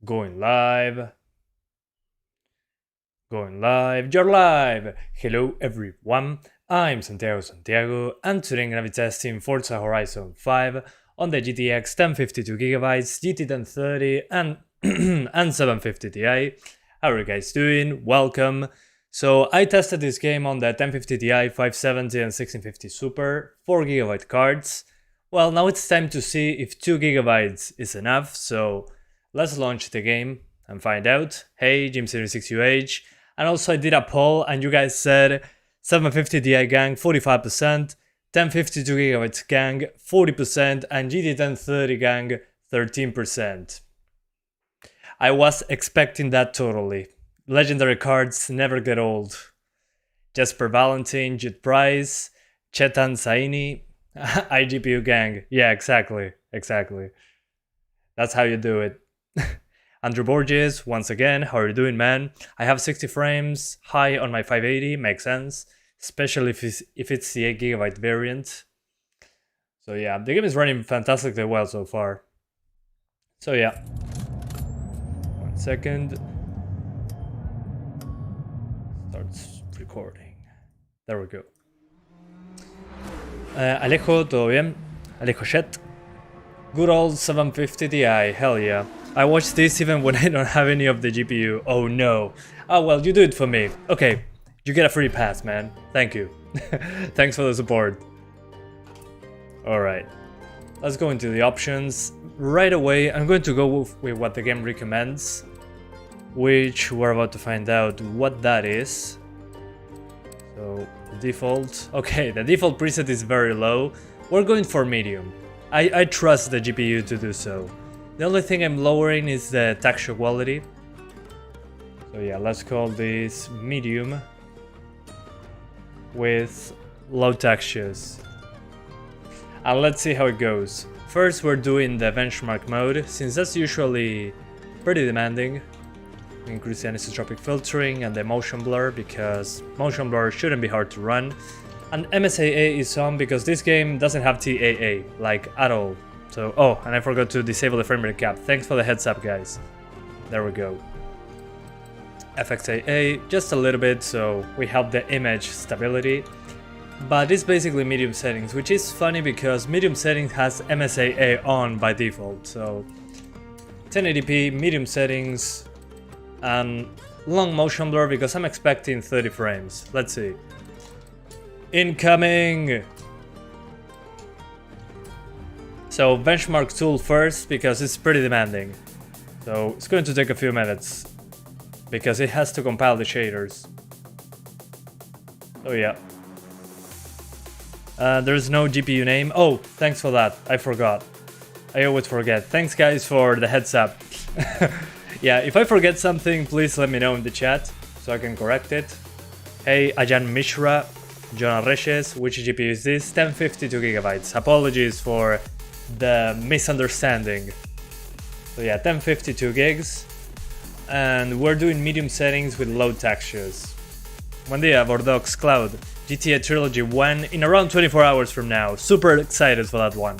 Going live. Going live. You're live! Hello everyone, I'm Santiago, and today I'm gonna be testing Forza Horizon 5 on the GTX 1052GB, GT 1030 and, and 750 Ti. How are you guys doing? Welcome! So I tested this game on the 1050 Ti, 570 and 1650 Super, 4GB cards. Well, now it's time to see if 2GB is enough, so let's launch the game and find out. Hey, Jim76UH. And also I did a poll and you guys said 750 Ti gang 45%, 1052GB gang 40%, and GT 1030 gang 13%. I was expecting that totally. Legendary cards never get old. Jesper Valentin, Jit Price, Chetan Saini, iGPU gang. Yeah, exactly. That's how you do it. Andrew Borges, once again, how are you doing, man? I have 60 frames, high on my 580, makes sense, especially if it's the 8GB variant. So yeah, the game is running fantastically well so far. So yeah, 1 second. Starts recording. There we go. Alejo, todo bien? Alejo Shet. Good old 750 Ti, hell yeah. I watch this even when I don't have any of the GPU. Oh no. Oh well, you do it for me. Okay, you get a free pass, man. Thank you. Thanks for the support. Alright, let's go into the options. Right away, I'm going to go with what the game recommends, which we're about to find out what that is. So, default. Okay, the default preset is very low. We're going for medium. I trust the GPU to do so. The only thing I'm lowering is the texture quality. So yeah, let's call this medium with low textures. And let's see how it goes. First we're doing the benchmark mode, since that's usually pretty demanding. Increase the anisotropic filtering and the motion blur, because motion blur shouldn't be hard to run. And MSAA is on because this game doesn't have TAA, like at all. So, oh, and I forgot to disable the frame rate cap. Thanks for the heads up, guys. There we go. FXAA, just a little bit, so we have the image stability. But it's basically medium settings, which is funny because medium settings has MSAA on by default. So, 1080p, medium settings, and long motion blur because I'm expecting 30 frames. Let's see. Incoming! So benchmark tool first because it's pretty demanding. So it's going to take a few minutes because it has to compile the shaders. Oh yeah. There's no GPU name. Oh, thanks for that. I forgot. I always forget. Thanks guys for the heads up. Yeah, if I forget something, please let me know in the chat so I can correct it. Hey, Ajan Mishra, Jonah Reshes, which GPU is this? 1052GB. Apologies for the misunderstanding. So yeah, 1052 gigs, and we're doing medium settings with low textures. Buen dia, Bordox Cloud. GTA Trilogy 1 in around 24 hours from now. Super excited for that one.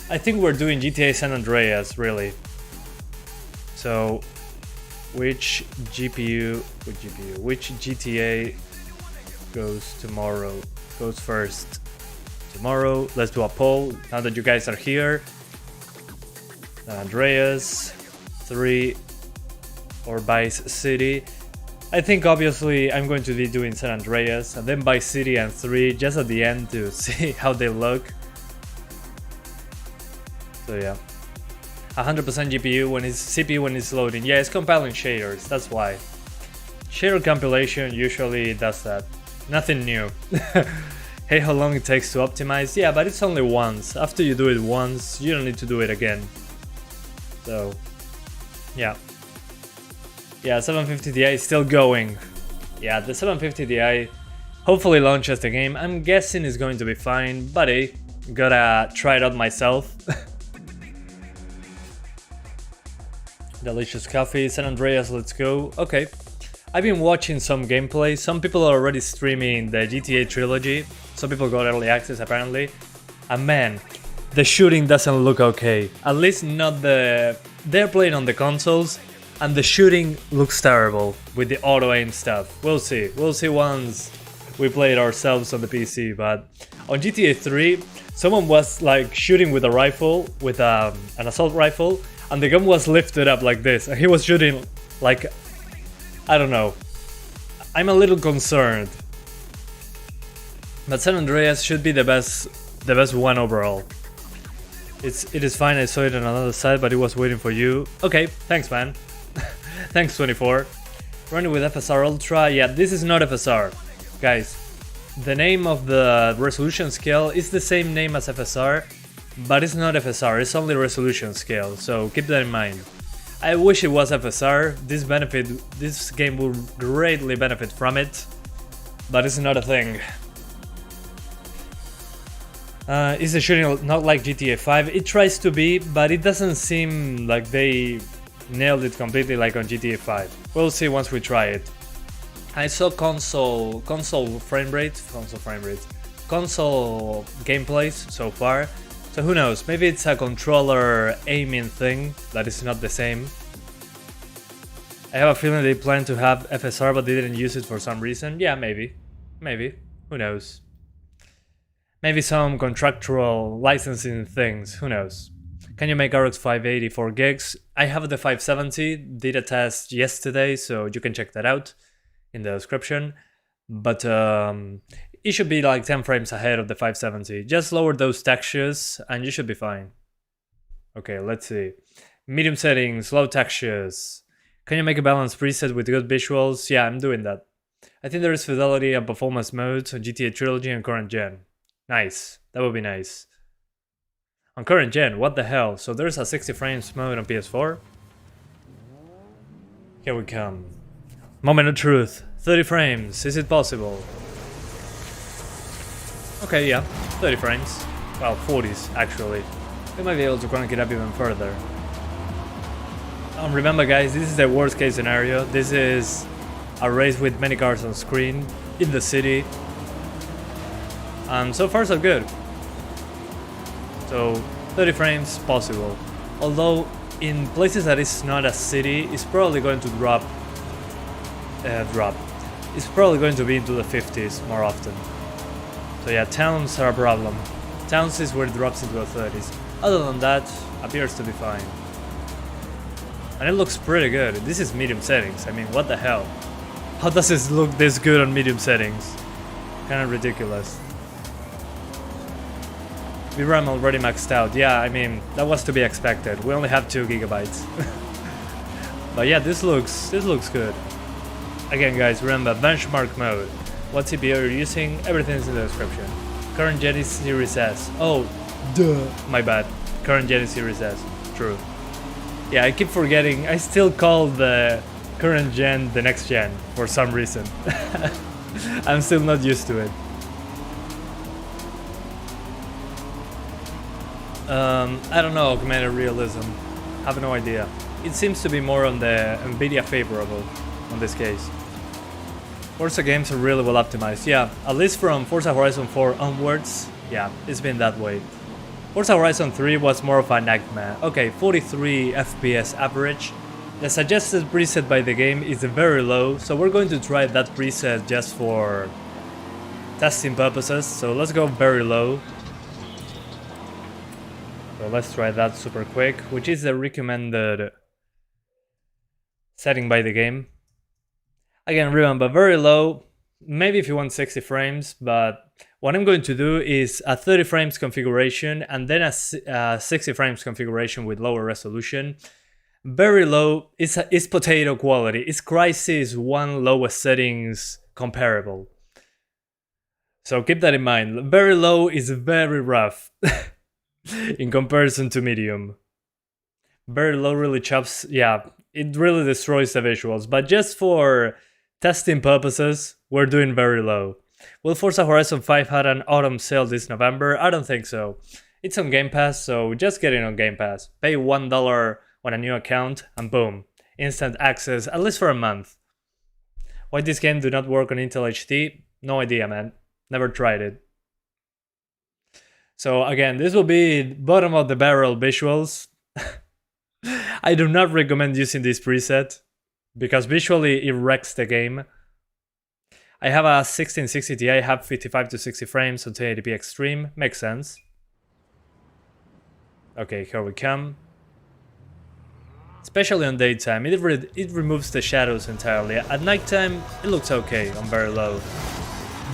I think we're doing GTA San Andreas, really. So, which GTA goes tomorrow? Goes first. Tomorrow, let's do a poll now that you guys are here. San Andreas 3 or Vice City. I think obviously I'm going to be doing San Andreas and then Vice City and 3 just at the end to see how they look. So yeah, 100% GPU when it's CPU when it's loading. Yeah, it's compiling shaders, that's why. Shader compilation usually does that. Nothing new. Hey, how long it takes to optimize? Yeah, but it's only once. After you do it once, you don't need to do it again. So, yeah. Yeah, 750 Ti is still going. Yeah, the 750 Ti hopefully launches the game. I'm guessing it's going to be fine, but hey, gotta try it out myself. Delicious coffee, San Andreas, let's go. Okay. I've been watching some gameplay. Some people are already streaming the GTA Trilogy. Some people got early access apparently. And man, the shooting doesn't look okay. At least not the they're playing on the consoles, and the shooting looks terrible with the auto aim stuff. We'll see once we play it ourselves on the PC. But on GTA 3, someone was like shooting with a rifle, with an assault rifle, and the gun was lifted up like this, and he was shooting like, I don't know. I'm a little concerned. But San Andreas should be the best one overall. It is fine, I saw it on another side, but it was waiting for you. Okay, thanks man. Thanks 24. Running with FSR Ultra, yeah, this is not FSR. Guys, the name of the resolution scale is the same name as FSR, but it's not FSR, it's only resolution scale, so keep that in mind. I wish it was FSR, this game will greatly benefit from it, but it's not a thing. Is the shooting not like GTA 5? It tries to be, but it doesn't seem like they nailed it completely like on GTA 5. We'll see once we try it. I saw console gameplays so far, so who knows, maybe it's a controller aiming thing that is not the same. I have a feeling they plan to have FSR but they didn't use it for some reason. Yeah, maybe, who knows. Maybe some contractual licensing things, who knows. Can you make RX 580 4 gigs? I have the 570, did a test yesterday, so you can check that out in the description. But it should be like 10 frames ahead of the 570. Just lower those textures and you should be fine. Okay, let's see. Medium settings, low textures. Can you make a balanced preset with good visuals? Yeah, I'm doing that. I think there is fidelity and performance modes on GTA Trilogy and current gen. Nice, that would be nice. On current gen, what the hell? So there's a 60 frames mode on PS4? Here we come. Moment of truth. 30 frames, is it possible? Okay, yeah, 30 frames. Well, 40s actually. We might be able to crank it up even further. Remember guys, this is the worst case scenario. This is a race with many cars on screen, in the city. So far so good. So 30 frames possible. Although in places that is not a city, it's probably going to drop. It's probably going to be into the 50s more often. So yeah, towns are a problem. Towns is where it drops into the 30s. Other than that, appears to be fine. And it looks pretty good. This is medium settings. I mean, what the hell? How does this look this good on medium settings? Kind of ridiculous. VRAM already maxed out. Yeah, I mean, that was to be expected. We only have 2 gigabytes. But yeah, this looks good. Again guys, remember benchmark mode. What CPU you're using, everything is in the description. Current gen is Series S. Oh, duh. My bad. Current gen is Series S. True. Yeah, I keep forgetting. I still call the current gen the next gen for some reason. I'm still not used to it. I don't know, augmented realism. Have no idea. It seems to be more on the Nvidia favorable on this case. Forza games are really well optimized. Yeah, at least from Forza Horizon 4 onwards, yeah, it's been that way. Forza Horizon 3 was more of a nightmare. Okay, 43 FPS average. The suggested preset by the game is very low, so we're going to try that preset just for testing purposes. So let's go very low. So let's try that super quick, which is the recommended setting by the game. Again, remember, very low, maybe if you want 60 frames, but what I'm going to do is a 30 frames configuration and then a 60 frames configuration with lower resolution. Very low is potato quality. Is Crysis 1 lowest settings comparable? So keep that in mind. Very low is very rough in comparison to medium. Very low really chops, yeah, it really destroys the visuals, but just for testing purposes, we're doing very low. Will Forza Horizon 5 had an autumn sale this November? I don't think so. It's on Game Pass, so just get it on Game Pass. Pay $1 on a new account and boom, instant access, at least for a month. Why this game do not work on Intel HD? No idea, man. Never tried it. So again, this will be bottom of the barrel visuals. I do not recommend using this preset because visually it wrecks the game. I have a 1660 Ti, I have 55 to 60 frames on 1080p Extreme, makes sense. Okay, here we come. Especially on daytime, it removes the shadows entirely. At nighttime, it looks okay on very low.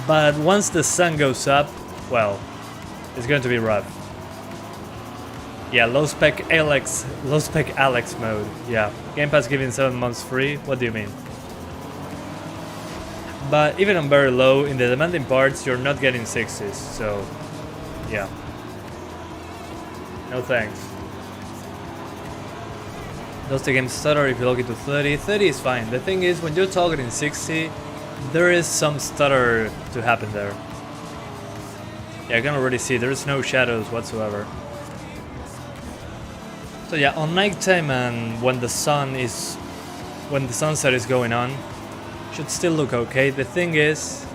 But once the sun goes up, well, it's going to be rough. Yeah, low spec Alex mode. Yeah, Gamepad's giving 7 months free. What do you mean? But even on very low, in the demanding parts, you're not getting 60s. So, yeah. No thanks. Does the game stutter if you log it to 30? 30 is fine. The thing is, when you're targeting 60, there is some stutter to happen there. Yeah, I can already see there's no shadows whatsoever. So yeah, on nighttime and when the sunset is going on, should still look okay. The thing is,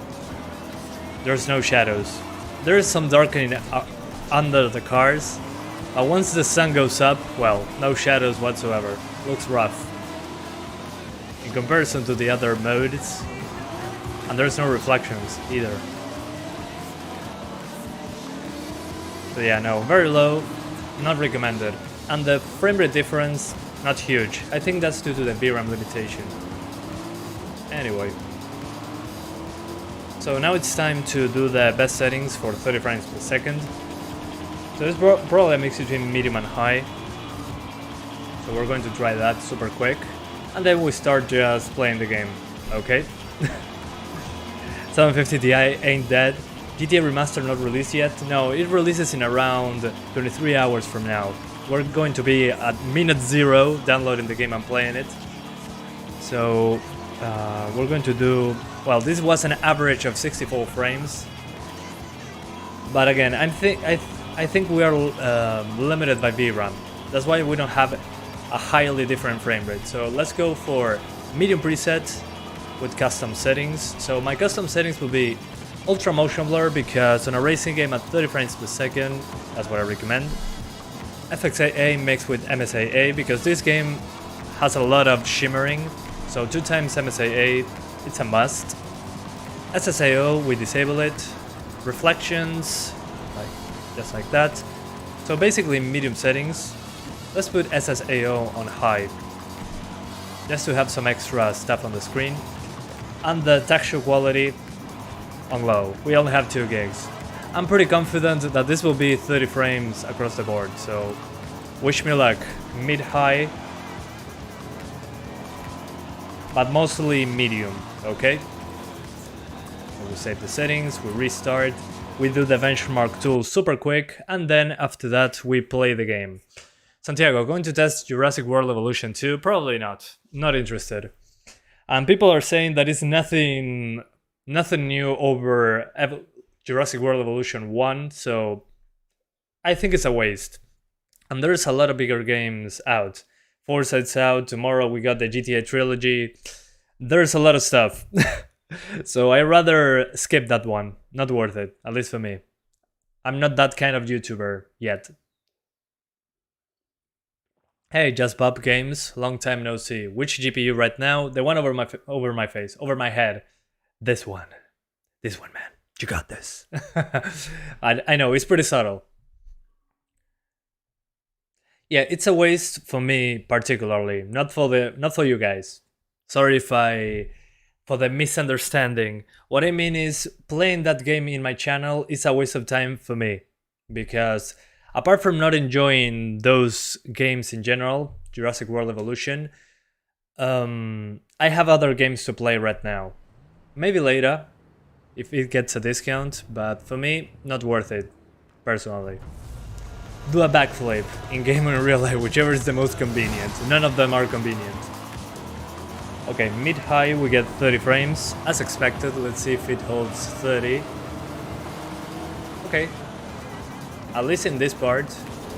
there's no shadows. There is some darkening under the cars, but once the sun goes up, well, no shadows whatsoever. Looks rough in comparison to the other modes, and there's no reflections either. So yeah, no, very low, not recommended. And the frame rate difference, not huge. I think that's due to the VRAM limitation. Anyway. So now it's time to do the best settings for 30 frames per second. So it's probably a mix between medium and high. So we're going to try that super quick. And then we start just playing the game. Okay? 750 Ti ain't dead. GTA Remaster not released yet? No, it releases in around 23 hours from now. We're going to be at minute 0 downloading the game and playing it. So we're going to do... Well, this was an average of 64 frames. But again, I think we are limited by VRAM. That's why we don't have a highly different frame rate. So let's go for medium preset with custom settings. So my custom settings will be ultra motion blur because on a racing game at 30 frames per second, that's what I recommend. FXAA mixed with MSAA because this game has a lot of shimmering. So 2 times MSAA, it's a must. SSAO, we disable it. Reflections, just like that. So basically medium settings. Let's put SSAO on high, just to have some extra stuff on the screen. And the texture quality on low. We only have 2 gigs. I'm pretty confident that this will be 30 frames across the board, so wish me luck. Mid-high, but mostly medium, okay? So we save the settings, we restart, we do the benchmark tool super quick, and then after that we play the game. Santiago, going to test Jurassic World Evolution 2? Probably not. Not interested. And people are saying that it's nothing new over Jurassic World Evolution 1, so I think it's a waste. And there's a lot of bigger games out. Forza is out, tomorrow we got the GTA trilogy. There's a lot of stuff. So I rather skip that one. Not worth it, at least for me. I'm not that kind of YouTuber yet. Hey, Just Bob Games, long time no see. Which GPU right now? The one over my face, over my head. This one, man. You got this. I know, it's pretty subtle. Yeah, it's a waste for me particularly, not for you guys. Sorry for the misunderstanding. What I mean is playing that game in my channel is a waste of time for me, because apart from not enjoying those games in general, Jurassic World Evolution, I have other games to play right now. Maybe later, if it gets a discount, but for me, not worth it, personally. Do a backflip, in game or in real life, whichever is the most convenient. None of them are convenient. Okay, mid-high we get 30 frames, as expected. Let's see if it holds 30. Okay. At least in this part,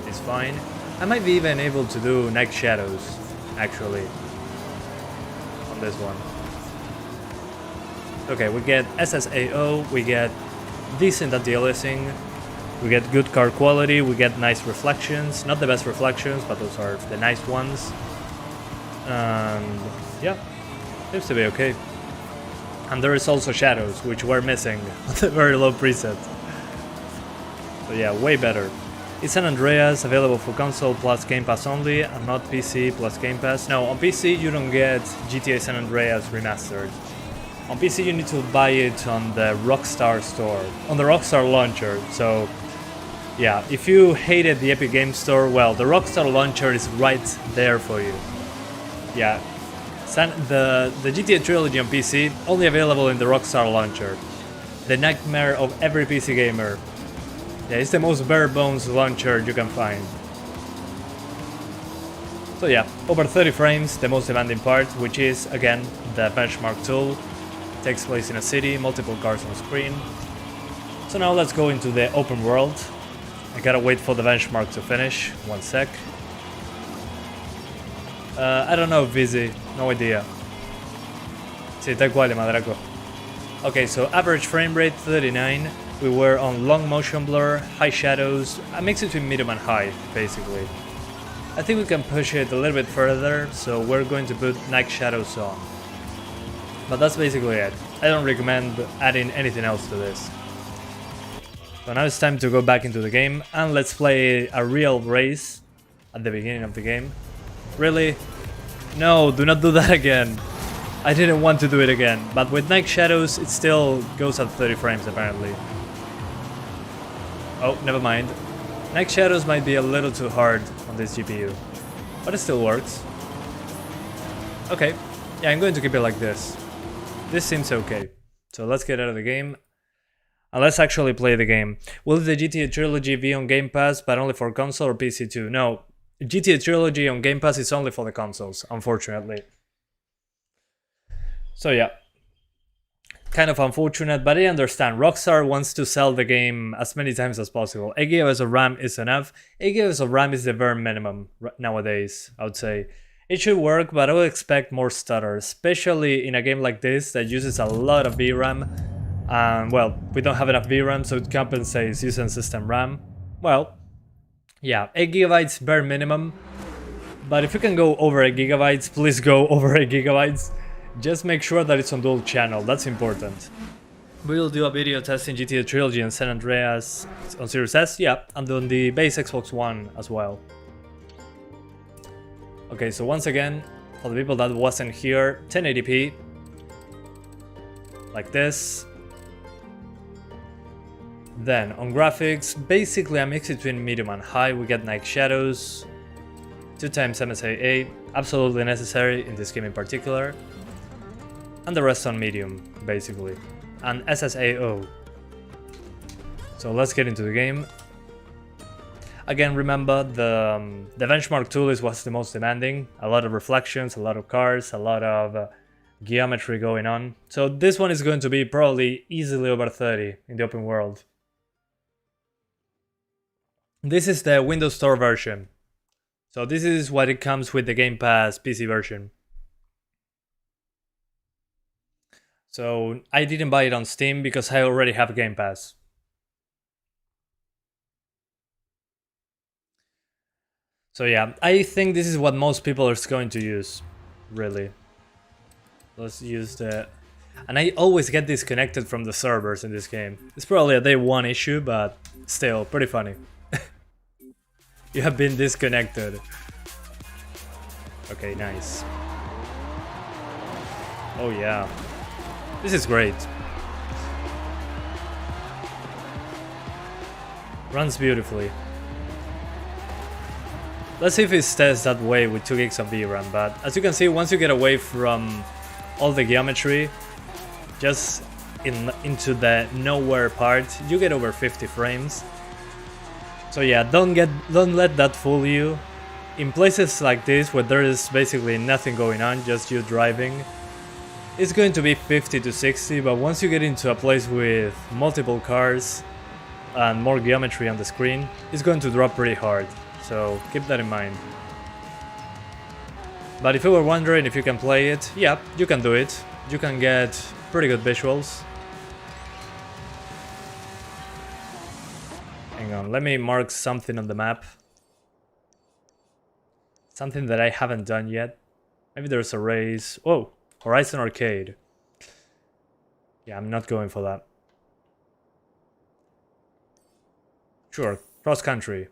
it's fine. I might be even able to do night shadows, actually, on this one. Okay, we get SSAO, we get decent anti-aliasing, We get good car quality, we get nice reflections, not the best reflections, but those are the nice ones. And yeah, seems to be okay. And there is also shadows, which were missing on the very low preset. So yeah, way better. It's San Andreas, available for console plus Game Pass only, and not PC plus Game Pass. No, on PC you don't get GTA San Andreas Remastered. On PC you need to buy it on the Rockstar store, on the Rockstar launcher. So yeah, if you hated the Epic Games Store, well, the Rockstar launcher is right there for you. Yeah, the GTA Trilogy on PC, only available in the Rockstar launcher. The nightmare of every PC gamer. Yeah, it's the most bare bones launcher you can find. So yeah, over 30 frames, the most demanding part, which is, again, the benchmark tool. Takes place in a city, multiple cars on screen. So now let's go into the open world. I gotta wait for the benchmark to finish, 1 sec. I don't know, Vizzy, no idea. Sì, tal quale, Madraco. Okay, so average frame rate 39. We were on long motion blur, high shadows, a mix between medium and high, basically. I think we can push it a little bit further, so we're going to put night shadows on. But that's basically it. I don't recommend adding anything else to this. So now it's time to go back into the game, and let's play a real race at the beginning of the game. Really? No, do not do that again. I didn't want to do it again, but with night shadows it still goes at 30 frames apparently. Oh, never mind. Night shadows might be a little too hard on this GPU, but it still works. Okay, yeah, I'm going to keep it like this. This seems okay. So let's get out of the game, and let's actually play the game. Will the GTA Trilogy be on Game Pass, but only for console or PC too? No, GTA Trilogy on Game Pass is only for the consoles, unfortunately. So yeah. Kind of unfortunate, but I understand. Rockstar wants to sell the game as many times as possible. 8 GB of RAM is enough. 8 GB of RAM is the bare minimum nowadays, I would say. It should work, but I would expect more stutter, especially in a game like this that uses a lot of VRAM. And well, we don't have enough VRAM, so it compensates using system RAM. Well, yeah, 8 GB bare minimum. But if you can go over 8 GB, please go over 8 GB. Just make sure that it's on dual channel, that's important. We'll do a video testing GTA Trilogy and San Andreas on Series S, yeah, and on the base Xbox One as well. Okay, so once again, for the people that wasn't here, 1080p, like this. Then on graphics, basically a mix between medium and high. We get night shadows, 2x MSA8, absolutely necessary in this game in particular. And the rest on medium, basically. And SSAO. So let's get into the game. Again, remember, the benchmark tool is what's the most demanding. A lot of reflections, a lot of cars, a lot of geometry going on. So this one is going to be probably easily over 30 in the open world. This is the Windows Store version. So this is what it comes with the Game Pass PC version. So I didn't buy it on Steam because I already have Game Pass. So yeah, I think this is what most people are going to use, really. Let's use the... And I always get disconnected from the servers in this game. It's probably a day one issue, but still, pretty funny. You have been disconnected. Okay, nice. Oh yeah. This is great. Runs beautifully. Let's see if it stays that way with 2 gigs of VRAM, but as you can see, once you get away from all the geometry, just into the nowhere part, you get over 50 frames. So yeah, don't let that fool you. In places like this, where there is basically nothing going on, just you driving, it's going to be 50 to 60, but once you get into a place with multiple cars and more geometry on the screen, it's going to drop pretty hard, so keep that in mind. But if you were wondering if you can play it, yeah, you can do it. You can get pretty good visuals. Hang on. Let me mark something on the map. Something that I haven't done yet. Maybe there's a race. Oh, Horizon Arcade. Yeah, I'm not going for that. Sure, cross country.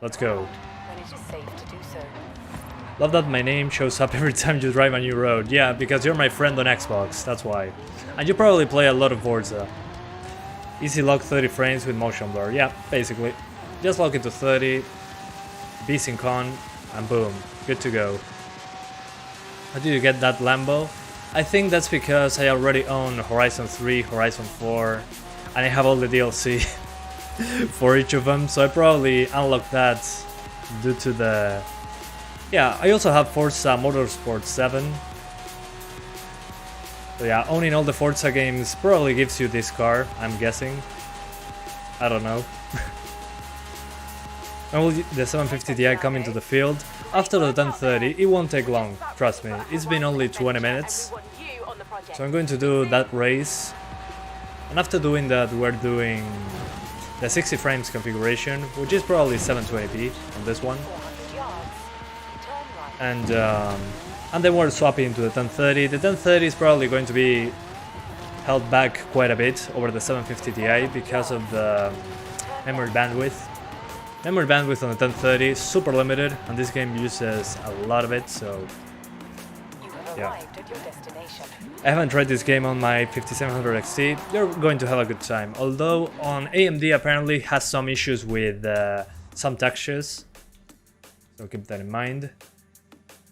Let's go. When it is safe to do so. Love that my name shows up every time you drive a new road. Yeah, because you're my friend on Xbox, that's why. And you probably play a lot of Forza. Easy lock 30 frames with motion blur. Yeah, basically. Just lock it to 30, be sync on, and boom, good to go. How did you get that Lambo? I think that's because I already own Horizon 3, Horizon 4, and I have all the DLC for each of them, so I probably unlocked that due to the... Yeah, I also have Forza Motorsport 7. So yeah, owning all the Forza games probably gives you this car, I'm guessing. I don't know. When will the 750 Ti come into the field? After the 1030, it won't take long, trust me. It's been only 20 minutes. So I'm going to do that race. And after doing that, we're doing the 60 frames configuration, which is probably 720p on this one. And then we're swapping into the 1030. The 1030 is probably going to be held back quite a bit over the 750 Ti because of the memory bandwidth. Memory bandwidth on the 1030 is super limited, and this game uses a lot of it, so yeah. I haven't tried this game on my 5700 XT. You're going to have a good time. Although on AMD apparently has some issues with some textures, so keep that in mind.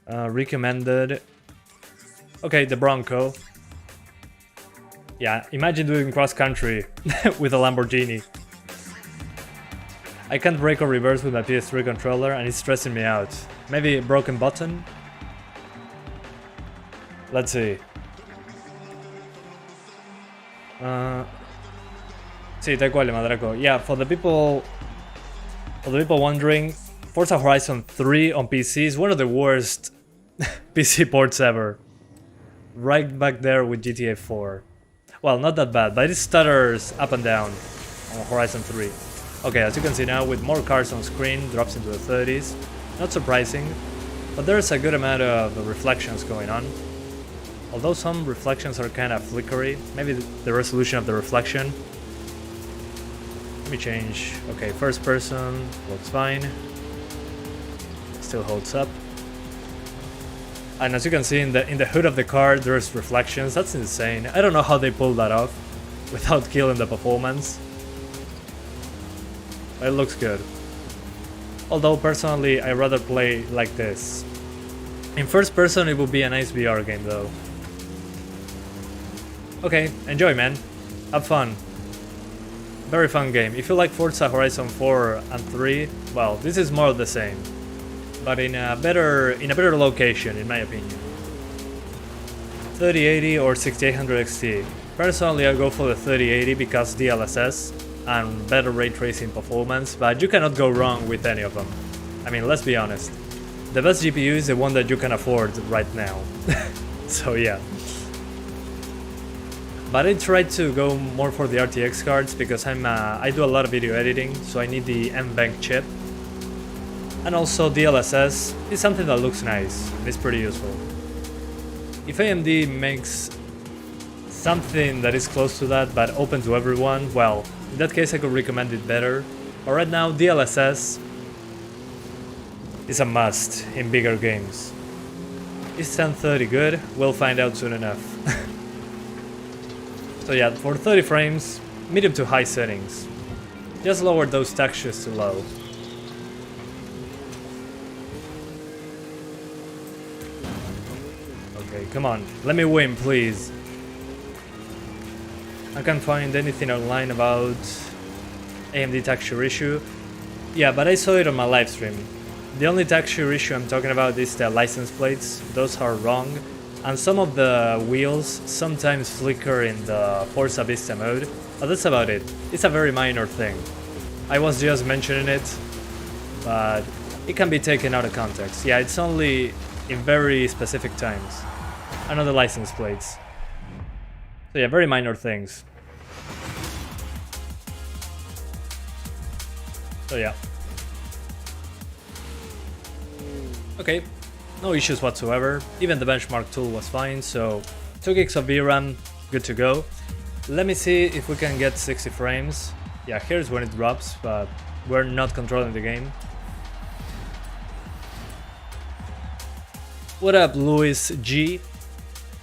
Recommended. Okay, the Bronco. Yeah, imagine doing cross country with a Lamborghini. I can't brake or reverse with my PS3 controller and it's stressing me out. Maybe a broken button? Let's see. Sì, te quale, Madraco? Yeah, for the people wondering, Forza Horizon 3 on PC is one of the worst PC ports ever. Right back there with GTA 4. Well, not that bad, but it stutters up and down on Horizon 3. Okay, as you can see now, with more cars on screen, drops into the 30s. Not surprising, but there's a good amount of reflections going on. Although some reflections are kind of flickery, maybe the resolution of the reflection. Let me change. Okay, first person, looks fine. Still holds up. And as you can see in the hood of the car, there's reflections. That's insane. I don't know how they pulled that off without killing the performance. But it looks good. Although personally, I rather play like this. In first person, it would be a nice VR game though. Okay, enjoy, man. Have fun. Very fun game. If you like Forza Horizon 4 and 3, well, this is more of the same, but in a better location, in my opinion. 3080 or 6800 XT. Personally, I go for the 3080 because DLSS and better ray tracing performance, but you cannot go wrong with any of them. I mean, let's be honest. The best GPU is the one that you can afford right now. So yeah. But I tried to go more for the RTX cards because I do a lot of video editing, so I need the M-Bank chip. And also DLSS is something that looks nice, and it's pretty useful. If AMD makes something that is close to that but open to everyone, well, in that case I could recommend it better. But right now DLSS is a must in bigger games. Is 1030 good? We'll find out soon enough. So yeah, for 30 frames, medium to high settings. Just lower those textures to low. Okay, come on, let me win, please. I can't find anything online about AMD texture issue. Yeah, but I saw it on my live stream. The only texture issue I'm talking about is the license plates. Those are wrong. And some of the wheels sometimes flicker in the Forza Vista mode. But that's about it. It's a very minor thing. I was just mentioning it, but it can be taken out of context. Yeah, it's only in very specific times. Another license plates. So yeah, very minor things. So yeah. Okay, no issues whatsoever. Even the benchmark tool was fine, so 2 gigs of VRAM, good to go. Let me see if we can get 60 frames. Yeah, here's when it drops, but we're not controlling the game. What up, Luis G?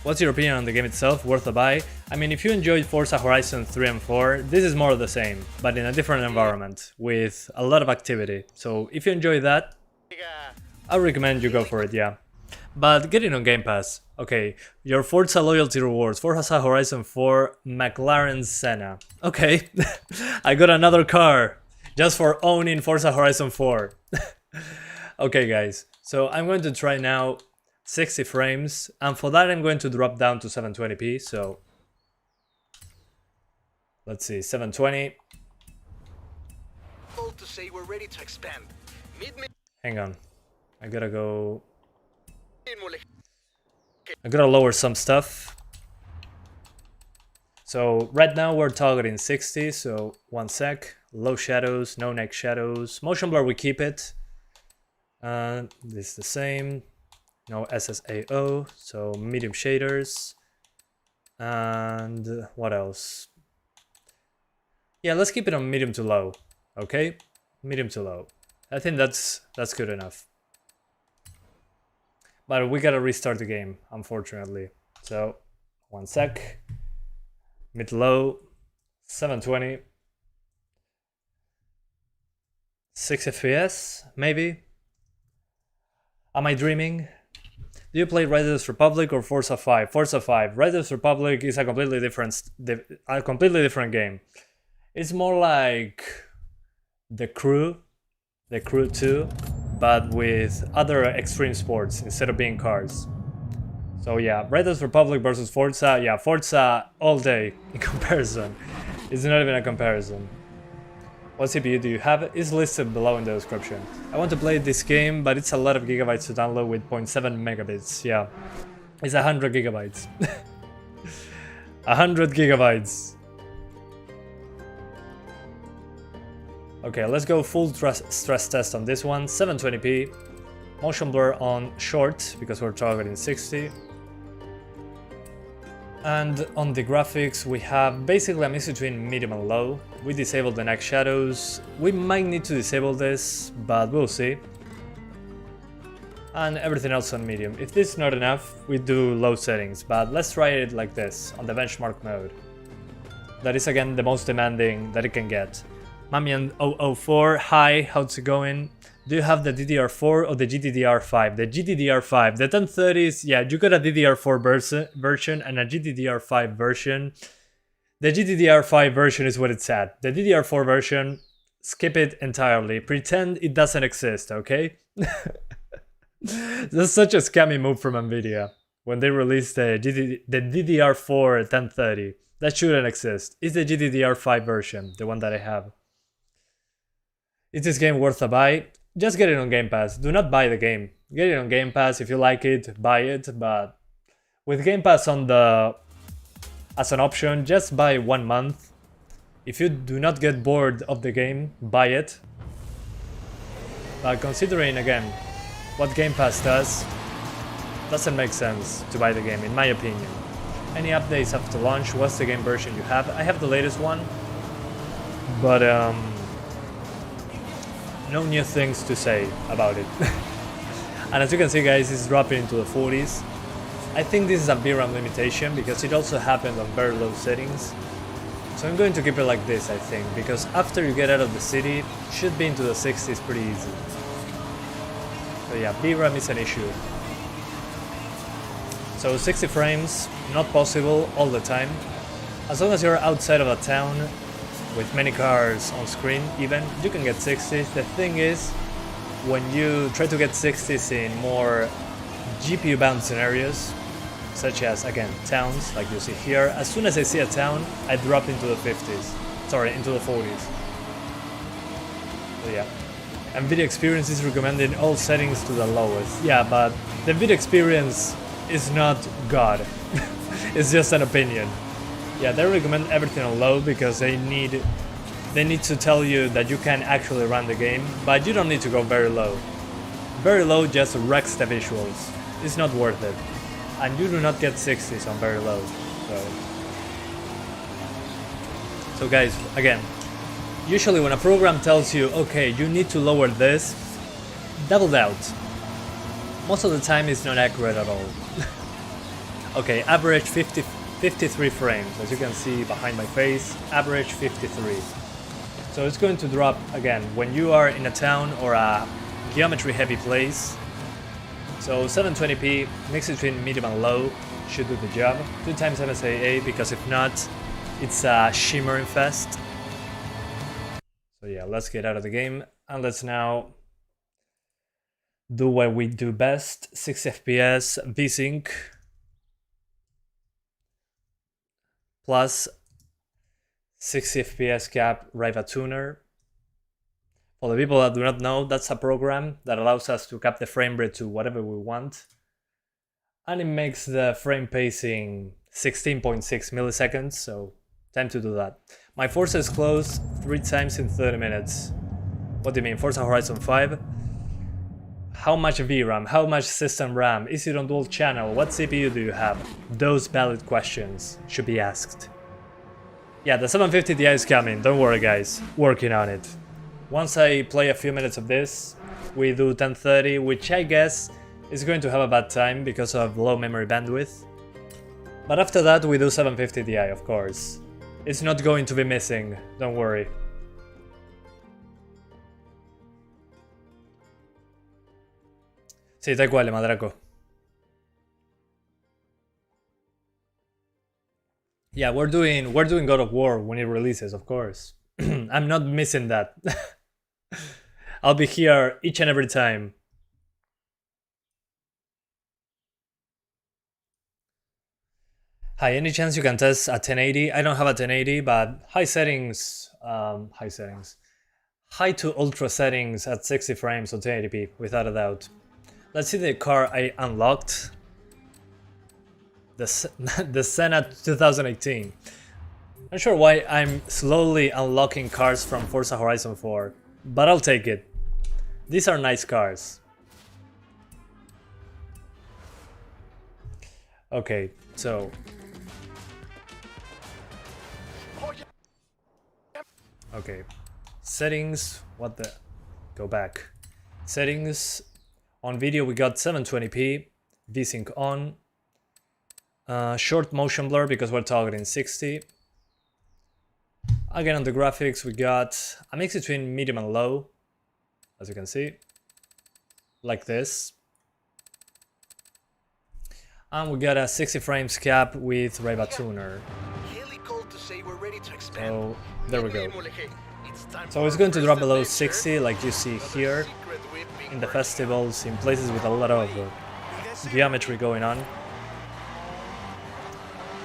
What's your opinion on the game itself? Worth a buy? I mean, if you enjoyed Forza Horizon 3 and 4, this is more of the same, but in a different environment, with a lot of activity. So if you enjoy that, I recommend you go for it, yeah. But get it on Game Pass. Okay, your Forza loyalty rewards. Forza Horizon 4 McLaren Senna. Okay, I got another car just for owning Forza Horizon 4. Okay guys, so I'm going to try now 60 frames, and for that I'm going to drop down to 720p, so let's see, 720. To say we're ready to expand. Hang on, I gotta lower some stuff. So right now we're targeting 60, so 1 sec. Low shadows, no neck shadows. Motion blur, we keep it. This is the same. No SSAO, so medium shaders. And what else? Yeah, let's keep it on medium to low. Okay, medium to low. I think that's good enough. But we gotta restart the game, unfortunately. So 1 sec. Mid low, 720. 6 FPS, maybe. Am I dreaming? Do you play Riders Republic or Forza 5? Forza 5. Riders Republic is a completely different game. It's more like The Crew 2, but with other extreme sports instead of being cars. So yeah, Riders Republic versus Forza. Yeah, Forza all day in comparison. It's not even a comparison. What CPU do you have? It's listed below in the description. I want to play this game, but it's a lot of gigabytes to download with 0.7 megabits. Yeah, it's 100 gigabytes. 100 gigabytes. Okay, let's go full stress test on this one. 720p. Motion blur on short, because we're targeting 60. And on the graphics, we have basically a mix between medium and low. We disabled the neck shadows. We might need to disable this, but we'll see. And everything else on medium. If this is not enough, we do low settings, but let's try it like this, on the benchmark mode. That is again the most demanding that it can get. Mamian004, hi, how's it going? Do you have the DDR4 or the GDDR5? The GDDR5, the 1030s, yeah, you got a DDR4 version and a GDDR5 version. The GDDR5 version is what it's at. The DDR4 version, skip it entirely. Pretend it doesn't exist, okay? That's such a scammy move from Nvidia. When they released the DDR4 1030. That shouldn't exist. It's the GDDR5 version, the one that I have. Is this game worth a buy? Just get it on Game Pass. Do not buy the game. Get it on Game Pass. If you like it, buy it. But with Game Pass on as an option, just buy 1 month. If you do not get bored of the game, buy it. But considering again what Game Pass does, doesn't make sense to buy the game, in my opinion. Any updates after launch? What's the game version you have? I have the latest one, but no new things to say about it. And as you can see, guys, it's dropping into the 40s. I think this is a VRAM limitation because it also happened on very low settings. So I'm going to keep it like this, I think, because after you get out of the city, it should be into the 60s pretty easy. So yeah, VRAM is an issue. So 60 frames, not possible all the time. As long as you're outside of a town, with many cars on screen even, you can get 60s. The thing is, when you try to get 60s in more GPU bound scenarios, such as, again, towns, like you see here, as soon as I see a town, I drop into the 50s. Sorry, into the 40s. So yeah. NVIDIA experience is recommending all settings to the lowest. Yeah, but the NVIDIA experience is not God. It's just an opinion. Yeah, they recommend everything on low because they need they need to tell you that you can actually run the game, but you don't need to go very low. Very low just wrecks the visuals. It's not worth it. And you do not get 60s on very low. So guys, again, usually when a program tells you, okay, you need to lower this, double out. Most of the time it's not accurate at all. Okay, average 53 frames, as you can see behind my face, average 53. So it's going to drop again when you are in a town or a geometry heavy place. So 720p, mix between medium and low, should do the job. 2x MSAA, because if not, it's a shimmering fest. So yeah, let's get out of the game and let's now do what we do best, 60 FPS, VSync, plus 60 FPS cap rivatuner. For the people that do not know, that's a program that allows us to cap the frame rate to whatever we want. And it makes the frame pacing 16.6 milliseconds, so time to do that. My Forza is closed 3 times in 30 minutes. What do you mean, Forza Horizon 5? How much VRAM? How much system RAM? Is it on dual channel? What CPU do you have? Those valid questions should be asked. Yeah, the 750 Ti is coming, don't worry guys, working on it. Once I play a few minutes of this, we do 1030, which I guess is going to have a bad time because of low memory bandwidth. But after that we do 750 Ti, of course. It's not going to be missing, don't worry. Sì, tal quale, Madraco. Yeah, we're doing God of War when it releases, of course. I'm not missing that. I'll be here each and every time. Hi, any chance you can test a 1080? I don't have a 1080, but high to ultra settings at 60 frames on 1080p, without a doubt. Let's see the car I unlocked. The Senna 2018. Not sure why I'm slowly unlocking cars from Forza Horizon 4, but I'll take it. These are nice cars. Okay, so... Okay, settings, what the... Go back. Settings, on video we got 720p, VSync on, short motion blur because we're targeting 60. Again on the graphics we got a mix between medium and low, as you can see, like this. And we got a 60 frames cap with rivatuner. So there we go. So it's going to drop below 60 like you see here in the festivals, in places with a lot of geometry going on.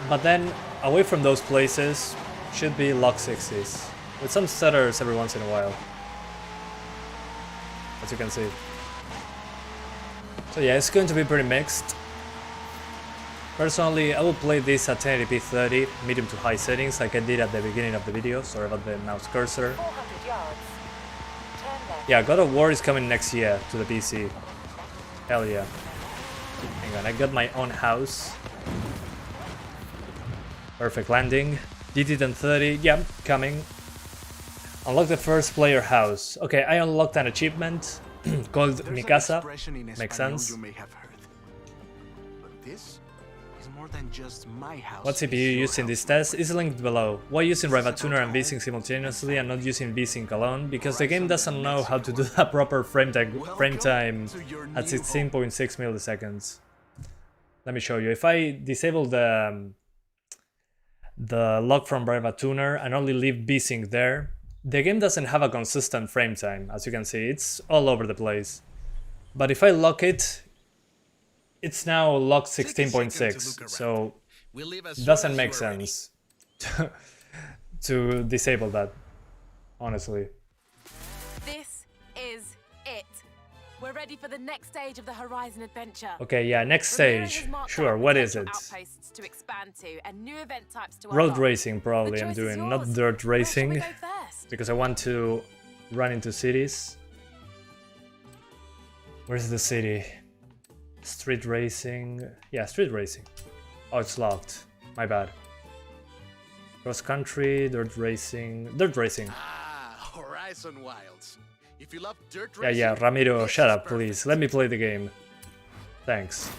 But then away from those places should be lock 60s with some stutters every once in a while, as you can see. So yeah, it's going to be pretty mixed. Personally, I will play this at 1080p 30, medium to high settings, like I did at the beginning of the video. Sorry about the mouse cursor. 400 yards. Turn left. Yeah, God of War is coming next year to the PC. Hell yeah. Hang on, I got my own house. Perfect landing. GT 1030, yeah, coming. Unlock the first player house. Okay, I unlocked an achievement called Mikasa. Makes sense. What CPU you use in this test is linked below. Why using rivatuner and VSync simultaneously and not using VSync alone? Because the game doesn't know how to do a proper frame time at 16.6 milliseconds. Let me show you. If I disable the lock from rivatuner and only leave VSync there, the game doesn't have a consistent frame time. As you can see, it's all over the place. But if I lock it, it's now locked 16.6, so it doesn't make sense to disable that, honestly. This is it. We're ready for the next stage of the Horizon adventure. Okay, yeah, next stage. Sure, what is it? to expand to and new event types to Road unlock. racing probably The I'm choice is doing, not yours. dirt Where shall we racing, go first? because I want to run into cities. Where's the city? Street racing. Yeah, street racing. Oh, it's locked. My bad. Cross country, dirt racing. Dirt racing. Ah, Horizon Wilds. If you love dirt Yeah, racing, yeah, Ramiro, this shut is up, perfect. please. Let me play the game. Thanks.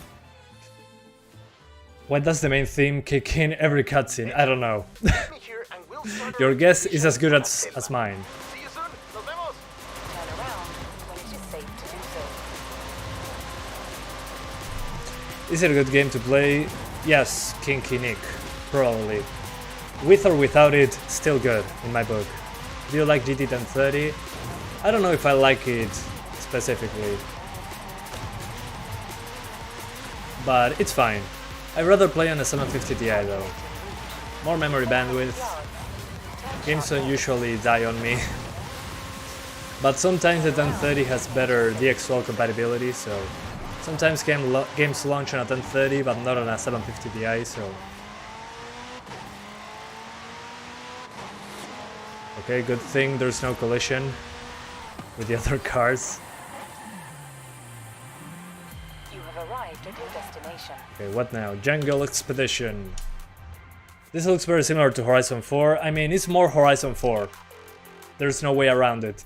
Why does the main theme kick in every cutscene? I don't know. Meet me here and we'll start Your our guess is expedition as good to as Selva. mine. See you soon. Nos vemos. Turn around when it is safe to do so. Is it a good game to play? Yes, Kinky Nick. Probably. With or without it, still good, in my book. Do you like GT 1030? I don't know if I like it specifically. But it's fine. I'd rather play on a 750 Ti though. More memory bandwidth. Games don't usually die on me. But sometimes the 1030 has better DX12 compatibility, so sometimes games launch on a 1030 but not on a 750 Ti, so... Okay, good thing there's no collision with the other cars. You have arrived at your destination. Okay, what now? Jungle Expedition. This looks very similar to Horizon 4. I mean, it's more Horizon 4. There's no way around it.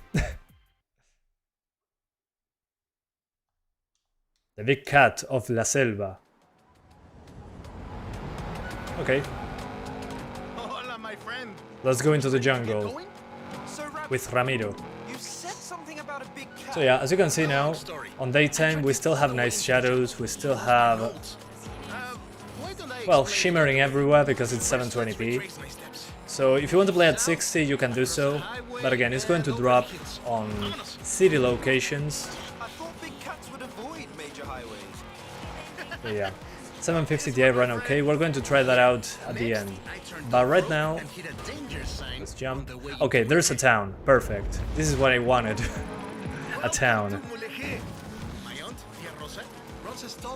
The big cat of La Selva. Okay, Hola, my friend. let's go into the Get jungle going? So, with Ramiro. you said something about a big cat. So yeah, as you can see now, on daytime we still have nice shadows, we still have, Why don't I well, explain shimmering it? everywhere because it's First, let's 720p. retrace my steps. So if you want to play at 60 you can do so, but again it's going to drop on city locations. I thought big cats would avoid major highways. So yeah, 750 Ti run okay, we're going to try that out at the end. But right now, let's jump. Okay, there's a town, perfect. This is what I wanted, a town.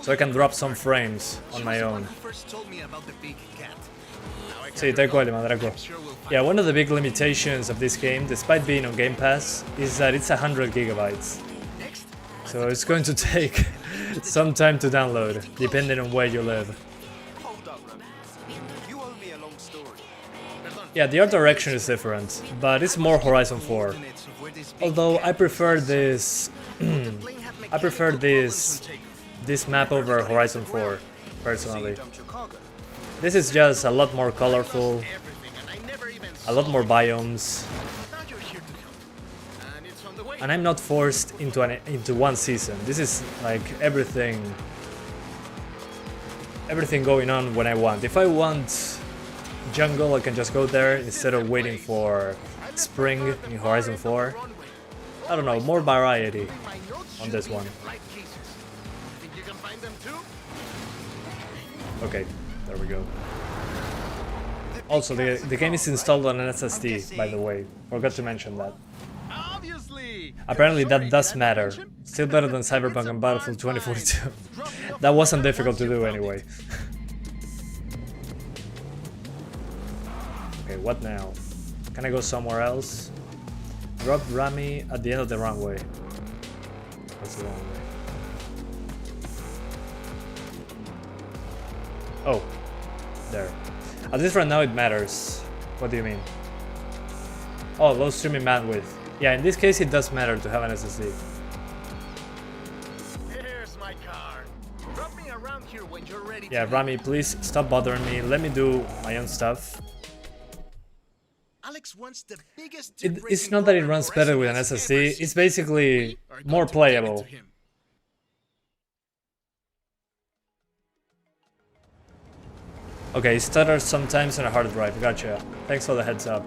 So I can drop some frames on my own. Sí, tal cual, Madraco. Yeah, one of the big limitations of this game, despite being on Game Pass, is that it's 100 gigabytes. So it's going to take some time to download, depending on where you live. Hold up, Ram. You owe me a long story. Yeah, the art direction is different, but it's more Horizon 4. Although I prefer this this map over Horizon 4, personally. This is just a lot more colorful, a lot more biomes, and I'm not forced into one season. This is like everything going on when I want. If I want jungle, I can just go there instead of waiting for spring in Horizon 4. I don't know, more variety on this one. Okay, there we go. Also, the game is installed on an SSD, by the way. Forgot to mention that. Apparently that does matter. Still better than Cyberpunk and Battlefield 2042. That wasn't difficult to do anyway. Okay, what now? Can I go somewhere else? Drop Rami at the end of the runway. What's the runway? Oh, there. At least right now it matters. What do you mean? Oh, low streaming bandwidth. Yeah, in this case it does matter to have an SSD. Here's my car. Drop me around here when you're ready. Yeah, Rami, please stop bothering me. Let me do my own stuff. Alex wants the biggest It's not that it runs better with an SSD, it's basically more playable. Okay, it stutters sometimes on a hard drive, gotcha. Thanks for the heads up.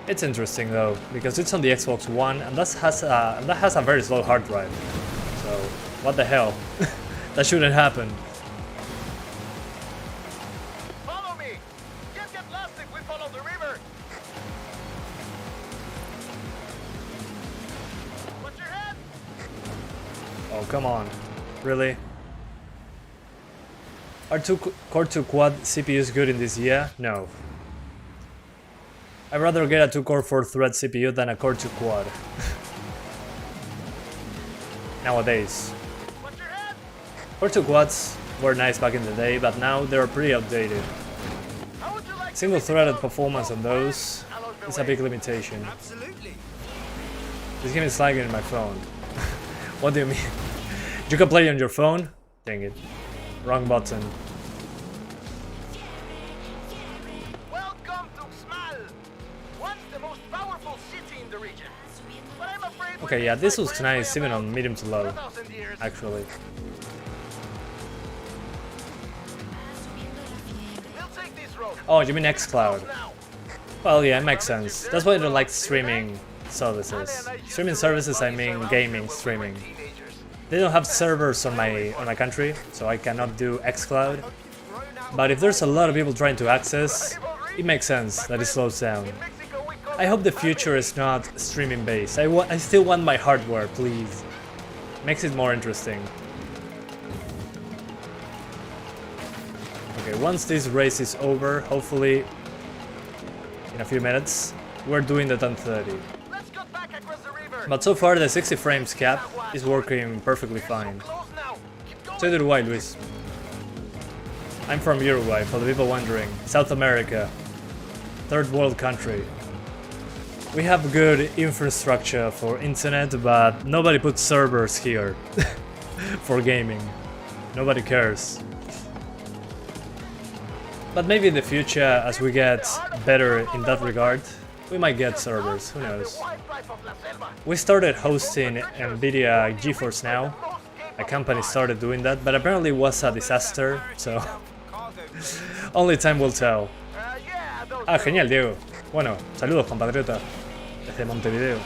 It's interesting though, because it's on the Xbox One and that has a very slow hard drive. So, what the hell? That shouldn't happen. Follow me. Can't get lost if we follow the river. Watch your head. Oh, come on. Really? Are Core 2 Quad CPUs good in this year? No. I'd rather get a 2-core 4-thread CPU than a Core 2 Quad. Nowadays. Watch your head. Core 2 Quads were nice back in the day, but now they're pretty outdated. How would you like to Single-threaded performance on those along the is a way? big limitation. Absolutely. This game is lagging in my phone. What do you mean? You can play on your phone? Dang it. Wrong button. Welcome to Smal, once the most powerful city in the region. But I'm afraid we Okay, yeah, missed this my looks friend nice, by even about on medium to low, 1,000 years. actually. We'll take this road. Oh, you mean xCloud? Now. Well, yeah, it makes sense. That's why I don't like streaming services. Streaming services, I mean gaming streaming. They don't have servers on my country, so I cannot do xCloud. But if there's a lot of people trying to access, it makes sense that it slows down. In Mexico, we call I hope the future is not streaming based. I still want my hardware, please. Makes it more interesting. Okay, once this race is over, hopefully in a few minutes, we're doing the 1030. Let's cut back across the river. But so far the 60 frames cap is working perfectly fine. Close now. Keep going. Say Uruguay, Luis. I'm from Uruguay, for the people wondering. South America. Third world country. We have good infrastructure for internet, but nobody puts servers here for gaming. Nobody cares. But maybe in the future, as we get better in that regard, we might get servers, who knows. Wildlife of La Selva. We started hosting NVIDIA GeForce Now. A company started doing that, but apparently it was a disaster, so only time will tell. Yeah, those Ah, genial, Diego. Bueno, saludos, compatriota. Desde Montevideo.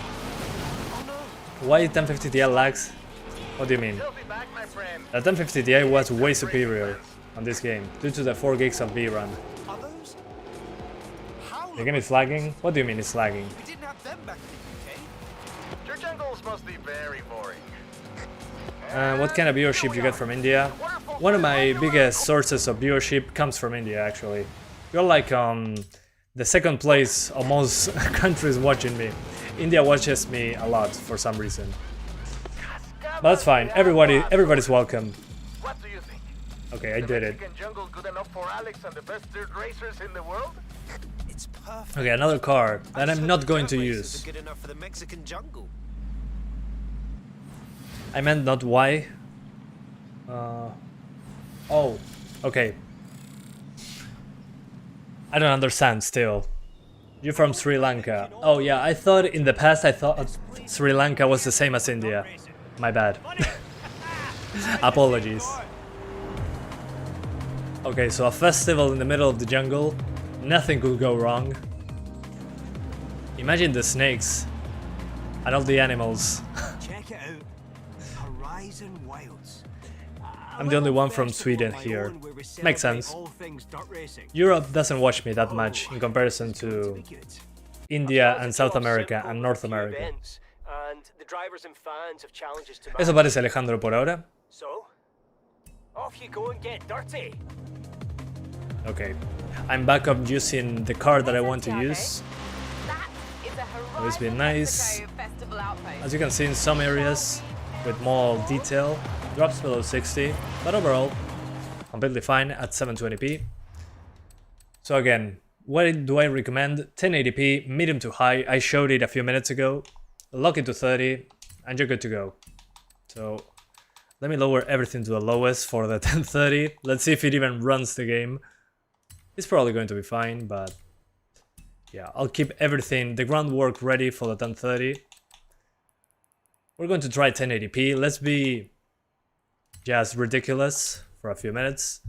Why 1050 Ti lags? What do you mean? He'll be back, my friend. The 1050 Ti was way superior on this game, due to the 4 gigs of VRAM. Others? How The game is lagging? What do you mean it's lagging? We didn't have them back in the UK. Your jungles must be very boring. What kind of viewership you get from India? One of my biggest sources of viewership comes from India, actually. You're like the second place of most countries watching me. India watches me a lot for some reason. But that's fine. Everybody's welcome. What do you think? Okay, I The did it. Mexican jungle good enough for Alex and the best dirt racers in the world? It's perfect. Okay, another car that I'm not going to Dirt races use. are good enough for the Mexican jungle. I meant not why. Oh, okay. I don't understand still. You're from Sri Lanka. Oh yeah, I thought in the past Sri Lanka was the same as India. My bad. Apologies. Okay, so a festival in the middle of the jungle. Nothing could go wrong. Imagine the snakes and all the animals. Check it out. Horizon Wilds. I'm the only one from Sweden here. Makes sense. Europe doesn't watch me that much in comparison to India and South America and North America. And the drivers and fans have challenges to Eso manage. parece Alejandro por ahora. So, off you go and get dirty. Okay, I'm back up using the car that I want to use. That is a It's been Horizon nice. Mexico Festival outpost. As you can see in some areas with more detail, drops below 60, but overall completely fine at 720p. So again, what do I recommend? 1080p, medium to high. I showed it a few minutes ago. Lock it to 30 and you're good to go. So let me lower everything to the lowest for the 1030. Let's see if it even runs the game. It's probably going to be fine, but yeah, I'll keep everything, the groundwork ready for the 1030. We're going to try 1080p. Let's be just ridiculous for a few minutes.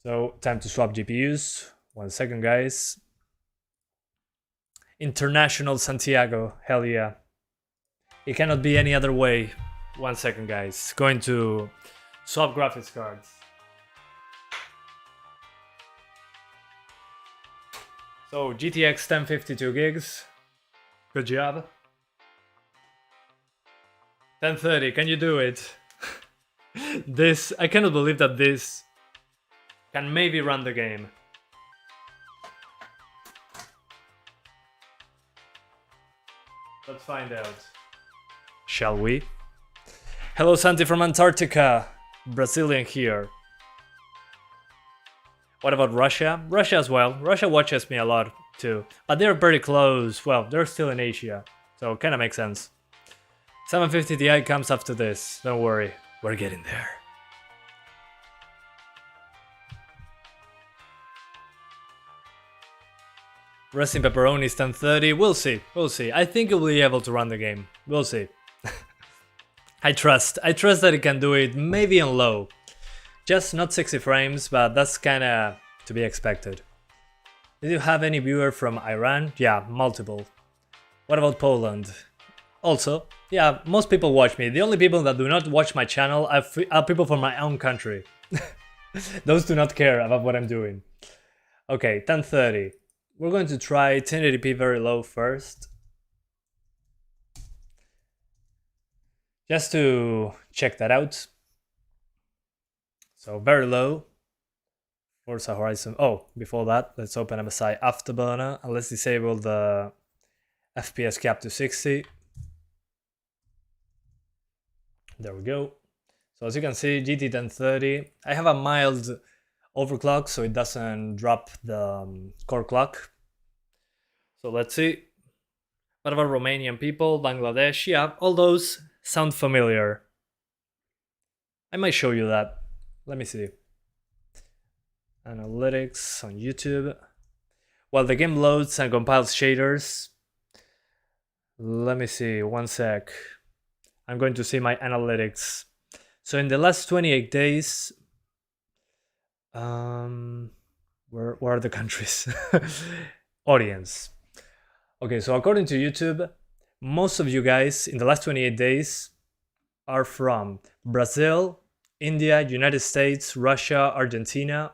So, time to swap GPUs. 1 second, guys. International Santiago, hell yeah. It cannot be any other way. 1 second, guys. Going to swap graphics cards. So, GTX 1052 gigs. Good job. 1030, can you do it? This, I cannot believe that this can maybe run the game. Let's find out. Shall we? Hello Santi from Antarctica. Brazilian here. What about Russia? Russia as well. Russia watches me a lot too. But they're pretty close. Well, they're still in Asia. So kinda makes sense. 750 Ti comes after this. Don't worry. We're getting there. Resting Pepperoni's 1030. We'll see. We'll see. I think it will be able to run the game. We'll see. I trust that it can do it, maybe on low. Just not 60 frames, but that's kinda to be expected. Did you have any viewer from Iran? Yeah, multiple. What about Poland? Also, yeah, most people watch me. The only people that do not watch my channel are people from my own country. Those do not care about what I'm doing. Okay, 1030. We're going to try 1080p very low first. Just to check that out. So very low. Forza Horizon. Oh, before that, let's open MSI Afterburner and let's disable the FPS cap to 60. There we go. So as you can see, GT 1030. I have a mild overclock so it doesn't drop the core clock. So let's see. What about Romanian people, Bangladesh? Yeah, all those sound familiar. I might show you that. Let me see. Analytics on YouTube. While the game loads and compiles shaders. Let me see, one sec. I'm going to see my analytics. So in the last 28 days, where are the countries? Audience. Okay, so according to YouTube, most of you guys in the last 28 days are from Brazil, India, United States, Russia, Argentina,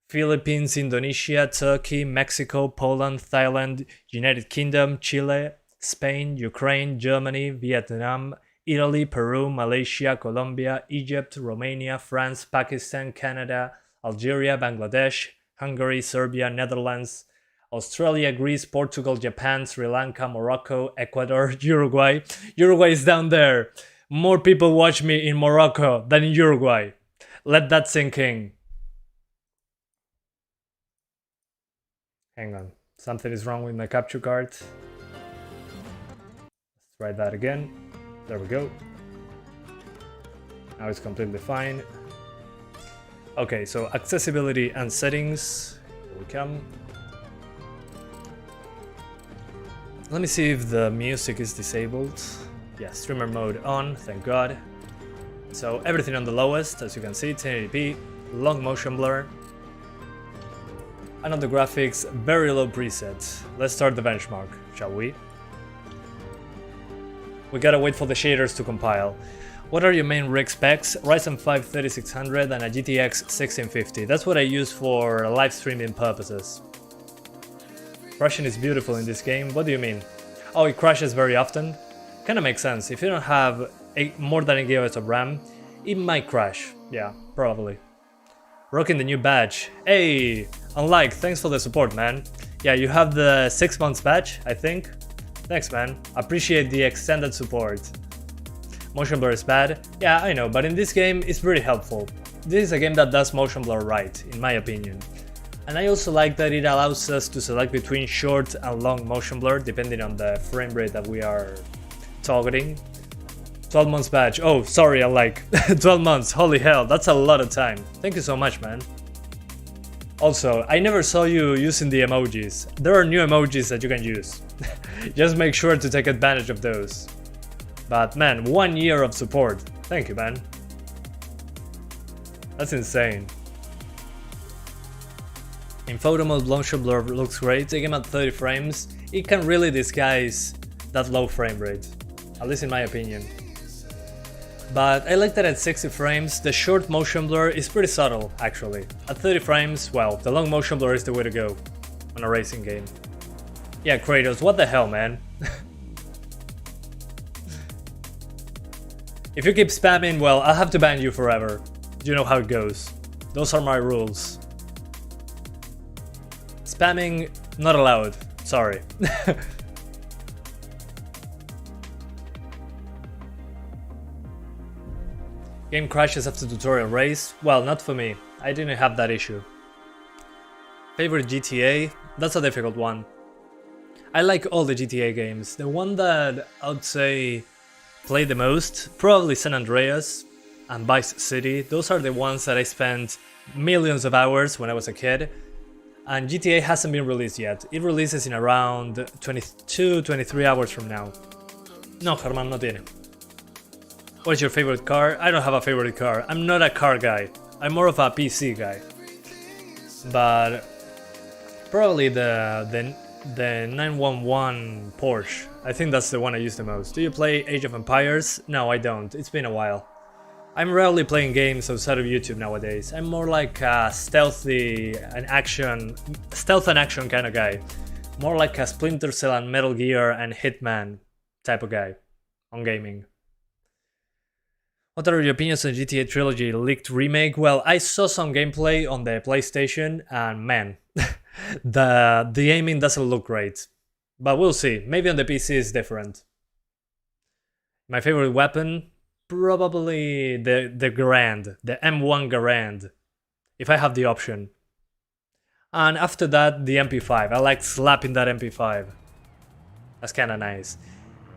Philippines, Indonesia, Turkey, Mexico, Poland, Thailand, United Kingdom, Chile, Spain, Ukraine, Germany, Vietnam, Italy, Peru, Malaysia, Colombia, Egypt, Romania, France, Pakistan, Canada, Algeria, Bangladesh, Hungary, Serbia, Netherlands, Australia, Greece, Portugal, Japan, Sri Lanka, Morocco, Ecuador, Uruguay. Uruguay is down there. More people watch me in Morocco than in Uruguay. Let that sink in. Hang on. Something is wrong with my capture card. Let's try that again. There we go. Now it's completely fine. Okay, so accessibility and settings. Here we come. Let me see if the music is disabled. Yeah, streamer mode on, thank God. So everything on the lowest, as you can see, 1080p, long motion blur. And on the graphics, very low presets. Let's start the benchmark, shall we? We gotta wait for the shaders to compile. What are your main rig specs? Ryzen 5 3600 and a GTX 1650. That's what I use for live streaming purposes. Crashing is beautiful in this game. What do you mean? Oh, it crashes very often? Kinda makes sense. If you don't have more than 8 GB of RAM, it might crash. Yeah, probably. Rocking the new badge. Hey, Unlike, thanks for the support, man. Yeah, you have the 6 months badge, I think. Thanks, man. Appreciate the extended support. Motion blur is bad. Yeah, I know, but in this game, it's pretty helpful. This is a game that does motion blur right, in my opinion. And I also like that it allows us to select between short and long motion blur, depending on the frame rate that we are targeting. 12 months badge. Oh, sorry, I like 12 months. Holy hell, that's a lot of time. Thank you so much, man. Also, I never saw you using the emojis. There are new emojis that you can use. Just make sure to take advantage of those. But man, 1 year of support. Thank you, man. That's insane. In photo mode, motion blur looks great. Take him at 30 frames. It can really disguise that low frame rate, at least in my opinion. But I like that at 60 frames, the short motion blur is pretty subtle, actually. At 30 frames, well, the long motion blur is the way to go on a racing game. Yeah, Kratos, what the hell, man? If you keep spamming, well, I'll have to ban you forever. You know how it goes. Those are my rules. Spamming, not allowed. Sorry. Game crashes after tutorial race? Well, not for me. I didn't have that issue. Favorite GTA? That's a difficult one. I like all the GTA games. The one that I would say play the most, probably San Andreas and Vice City. Those are the ones that I spent millions of hours when I was a kid. And GTA hasn't been released yet. It releases in around 22-23 hours from now. No, Germán, no tiene. What is your favorite car? I don't have a favorite car. I'm not a car guy. I'm more of a PC guy. But probably the 911 Porsche. I think that's the one I use the most. Do you play Age of Empires? No, I don't. It's been a while. I'm rarely playing games outside of YouTube nowadays. I'm more like a stealth and action kind of guy. More like a Splinter Cell and Metal Gear and Hitman type of guy on gaming. What are your opinions on GTA Trilogy leaked remake? Well, I saw some gameplay on the PlayStation and man, the aiming doesn't look great. But we'll see, maybe on the PC it's different. My favorite weapon? Probably the Garand, the M1 Garand, if I have the option. And after that, the MP5. I like slapping that MP5. That's kinda nice.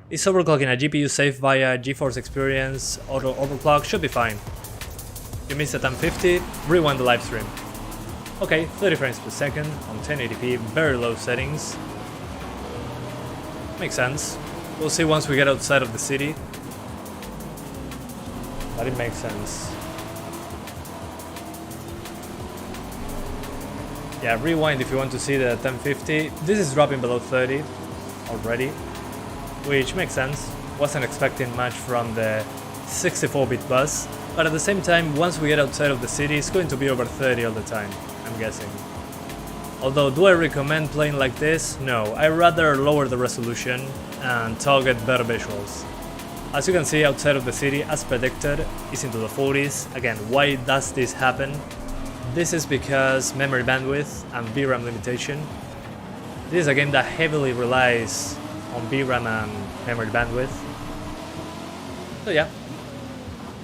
Is overclocking a GPU safe via GeForce Experience auto overclock? Should be fine. You missed a 1050, rewind the live stream. Okay, 30 frames per second on 1080p, very low settings. Makes sense. We'll see once we get outside of the city. But it makes sense. Yeah, rewind if you want to see the 1050. This is dropping below 30 already, which makes sense. Wasn't expecting much from the 64-bit bus, but at the same time, once we get outside of the city, it's going to be over 30 all the time, I'm guessing. Although, do I recommend playing like this? No, I rather lower the resolution and target better visuals. As you can see, outside of the city, as predicted, is into the 40s. Again, why does this happen? This is because memory bandwidth and VRAM limitation. This is a game that heavily relies on VRAM and memory bandwidth. So yeah.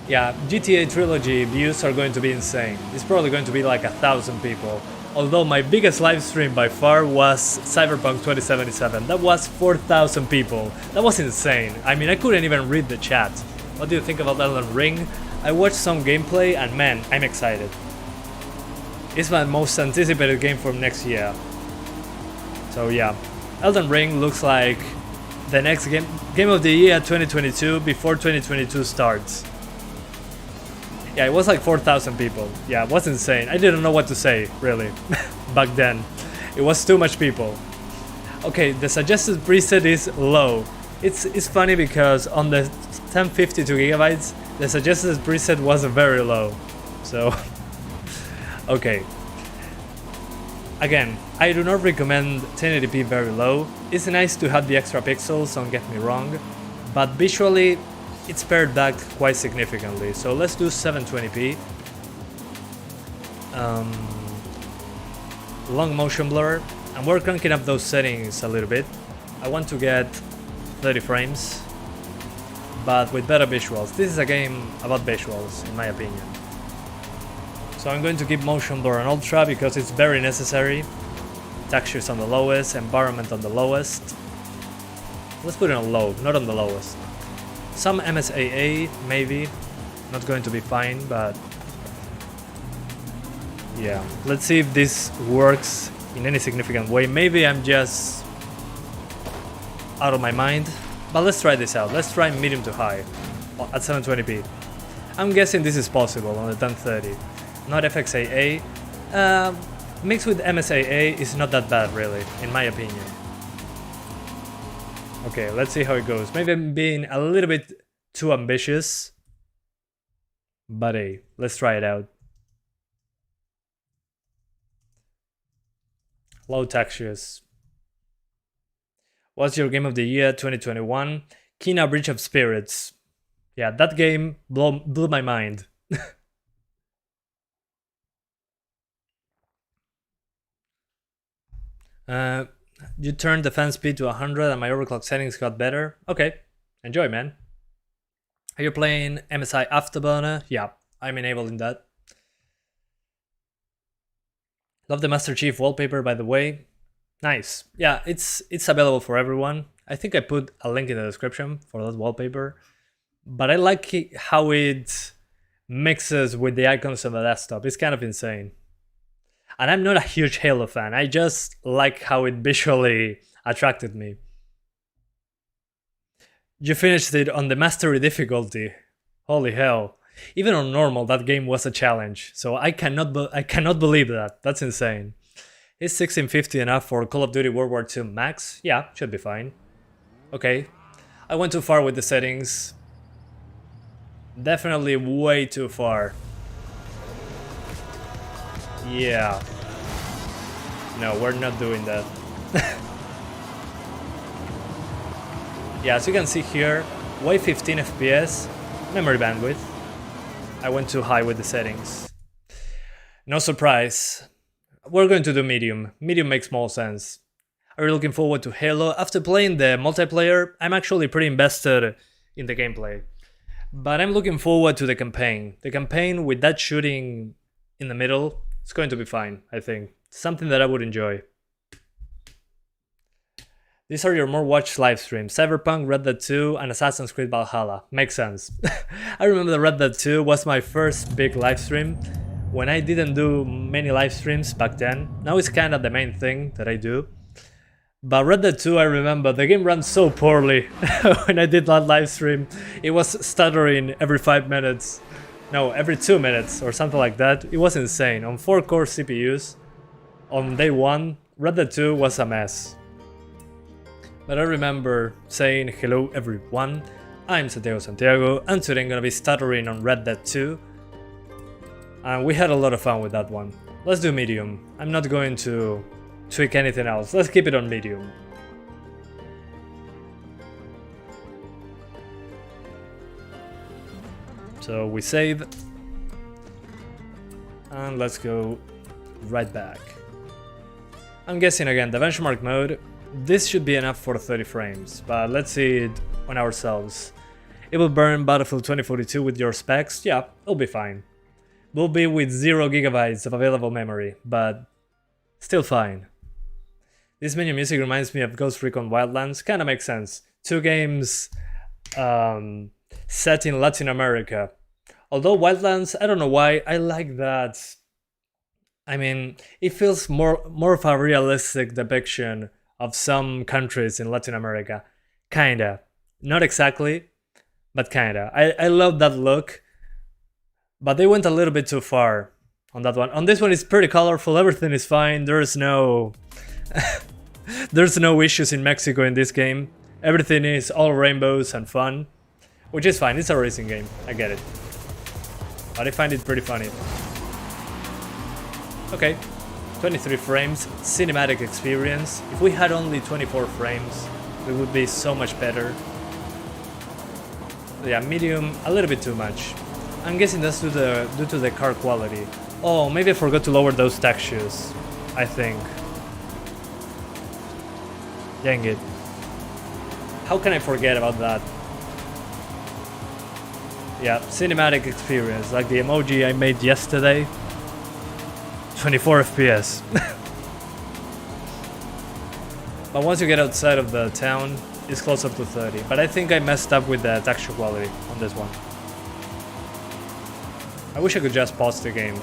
Yeah, GTA Trilogy views are going to be insane. It's probably going to be like 1,000 people. Although my biggest live stream by far was Cyberpunk 2077. That was 4,000 people. That was insane. I mean, I couldn't even read the chat. What do you think about Elden Ring? I watched some gameplay and man, I'm excited. It's my most anticipated game for next year. So yeah, Elden Ring looks like the next game of the year 2022 before 2022 starts. Yeah, it was like 4,000 people. Yeah, it was insane. I didn't know what to say, really, back then. It was too much people. Okay, the suggested preset is low. It's funny because on the 1052 gigabytes, the suggested preset was very low. So, okay. Again, I do not recommend 1080p very low. It's nice to have the extra pixels, don't get me wrong, but visually, it's pared back quite significantly, so let's do 720p. Long motion blur, and we're cranking up those settings a little bit. I want to get 30 frames, but with better visuals. This is a game about visuals, in my opinion. So I'm going to keep motion blur on ultra because it's very necessary. Textures on the lowest, environment on the lowest. Let's put it on low, not on the lowest. Some MSAA, maybe. Not going to be fine, but yeah. Let's see if this works in any significant way. Maybe I'm just out of my mind, but let's try this out. Let's try medium to high at 720p. I'm guessing this is possible on the 1030. Not FXAA. Mixed with MSAA is not that bad, really, in my opinion. Okay, let's see how it goes. Maybe I'm being a little bit too ambitious, but hey, let's try it out. Low textures. What's your game of the year 2021? Kena Bridge of Spirits. Yeah, that game blew my mind. You turned the fan speed to 100 and my overclock settings got better. Okay, enjoy, man. Are you playing MSI Afterburner? Yeah, I'm enabling that. Love the Master Chief wallpaper, by the way. Nice. Yeah, it's available for everyone. I think I put a link in the description for that wallpaper. But I like how it mixes with the icons on the desktop. It's kind of insane. And I'm not a huge Halo fan. I just like how it visually attracted me. You finished it on the mastery difficulty. Holy hell. Even on normal, that game was a challenge. So I cannot believe that. That's insane. Is 1650 enough for Call of Duty World War II Max? Yeah, should be fine. Okay. I went too far with the settings. Definitely way too far. Yeah. No, we're not doing that. Yeah, as you can see here, way 15 FPS, memory bandwidth. I went too high with the settings. No surprise. We're going to do medium. Medium makes more sense. Are you looking forward to Halo? After playing the multiplayer, I'm actually pretty invested in the gameplay. But I'm looking forward to the campaign. The campaign with that shooting in the middle, it's going to be fine, I think. Something that I would enjoy. These are your more watched live streams. Cyberpunk, Red Dead 2, and Assassin's Creed Valhalla. Makes sense. I remember that Red Dead 2 was my first big live stream when I didn't do many live streams back then. Now it's kind of the main thing that I do. But Red Dead 2, I remember, the game ran so poorly when I did that live stream. It was stuttering every 5 minutes. No, every 2 minutes or something like that. It was insane. On 4-core CPUs, on day 1, Red Dead 2 was a mess. But I remember saying, hello everyone, I'm Santiago, and today I'm gonna be stuttering on Red Dead 2. And we had a lot of fun with that one. Let's do medium. I'm not going to tweak anything else. Let's keep it on medium. So we save. And let's go right back. I'm guessing again, the benchmark mode. This should be enough for 30 frames, but let's see it on ourselves. It will burn Battlefield 2042 with your specs? Yeah, it'll be fine. Will be with 0 GB of available memory, but still fine. This menu music reminds me of Ghost Recon Wildlands, kinda makes sense. 2 games set in Latin America. Although Wildlands, I don't know why, I like that. I mean, it feels more of a realistic depiction of some countries in Latin America. Kinda. Not exactly, but kinda. I love that look, but they went a little bit too far on that one. On this one, it's pretty colorful, everything is fine, there's no... there's no issues in Mexico in this game. Everything is all rainbows and fun, which is fine, it's a racing game, I get it. But I find it pretty funny. Okay. 23 frames, cinematic experience. If we had only 24 frames, we would be so much better. Yeah, medium, a little bit too much. I'm guessing that's due to the car quality. Oh, maybe I forgot to lower those textures, I think. Dang it. How can I forget about that? Yeah, cinematic experience, like the emoji I made yesterday. 24 FPS. But once you get outside of the town, it's closer to 30. But I think I messed up with the texture quality on this one. I wish I could just pause the game.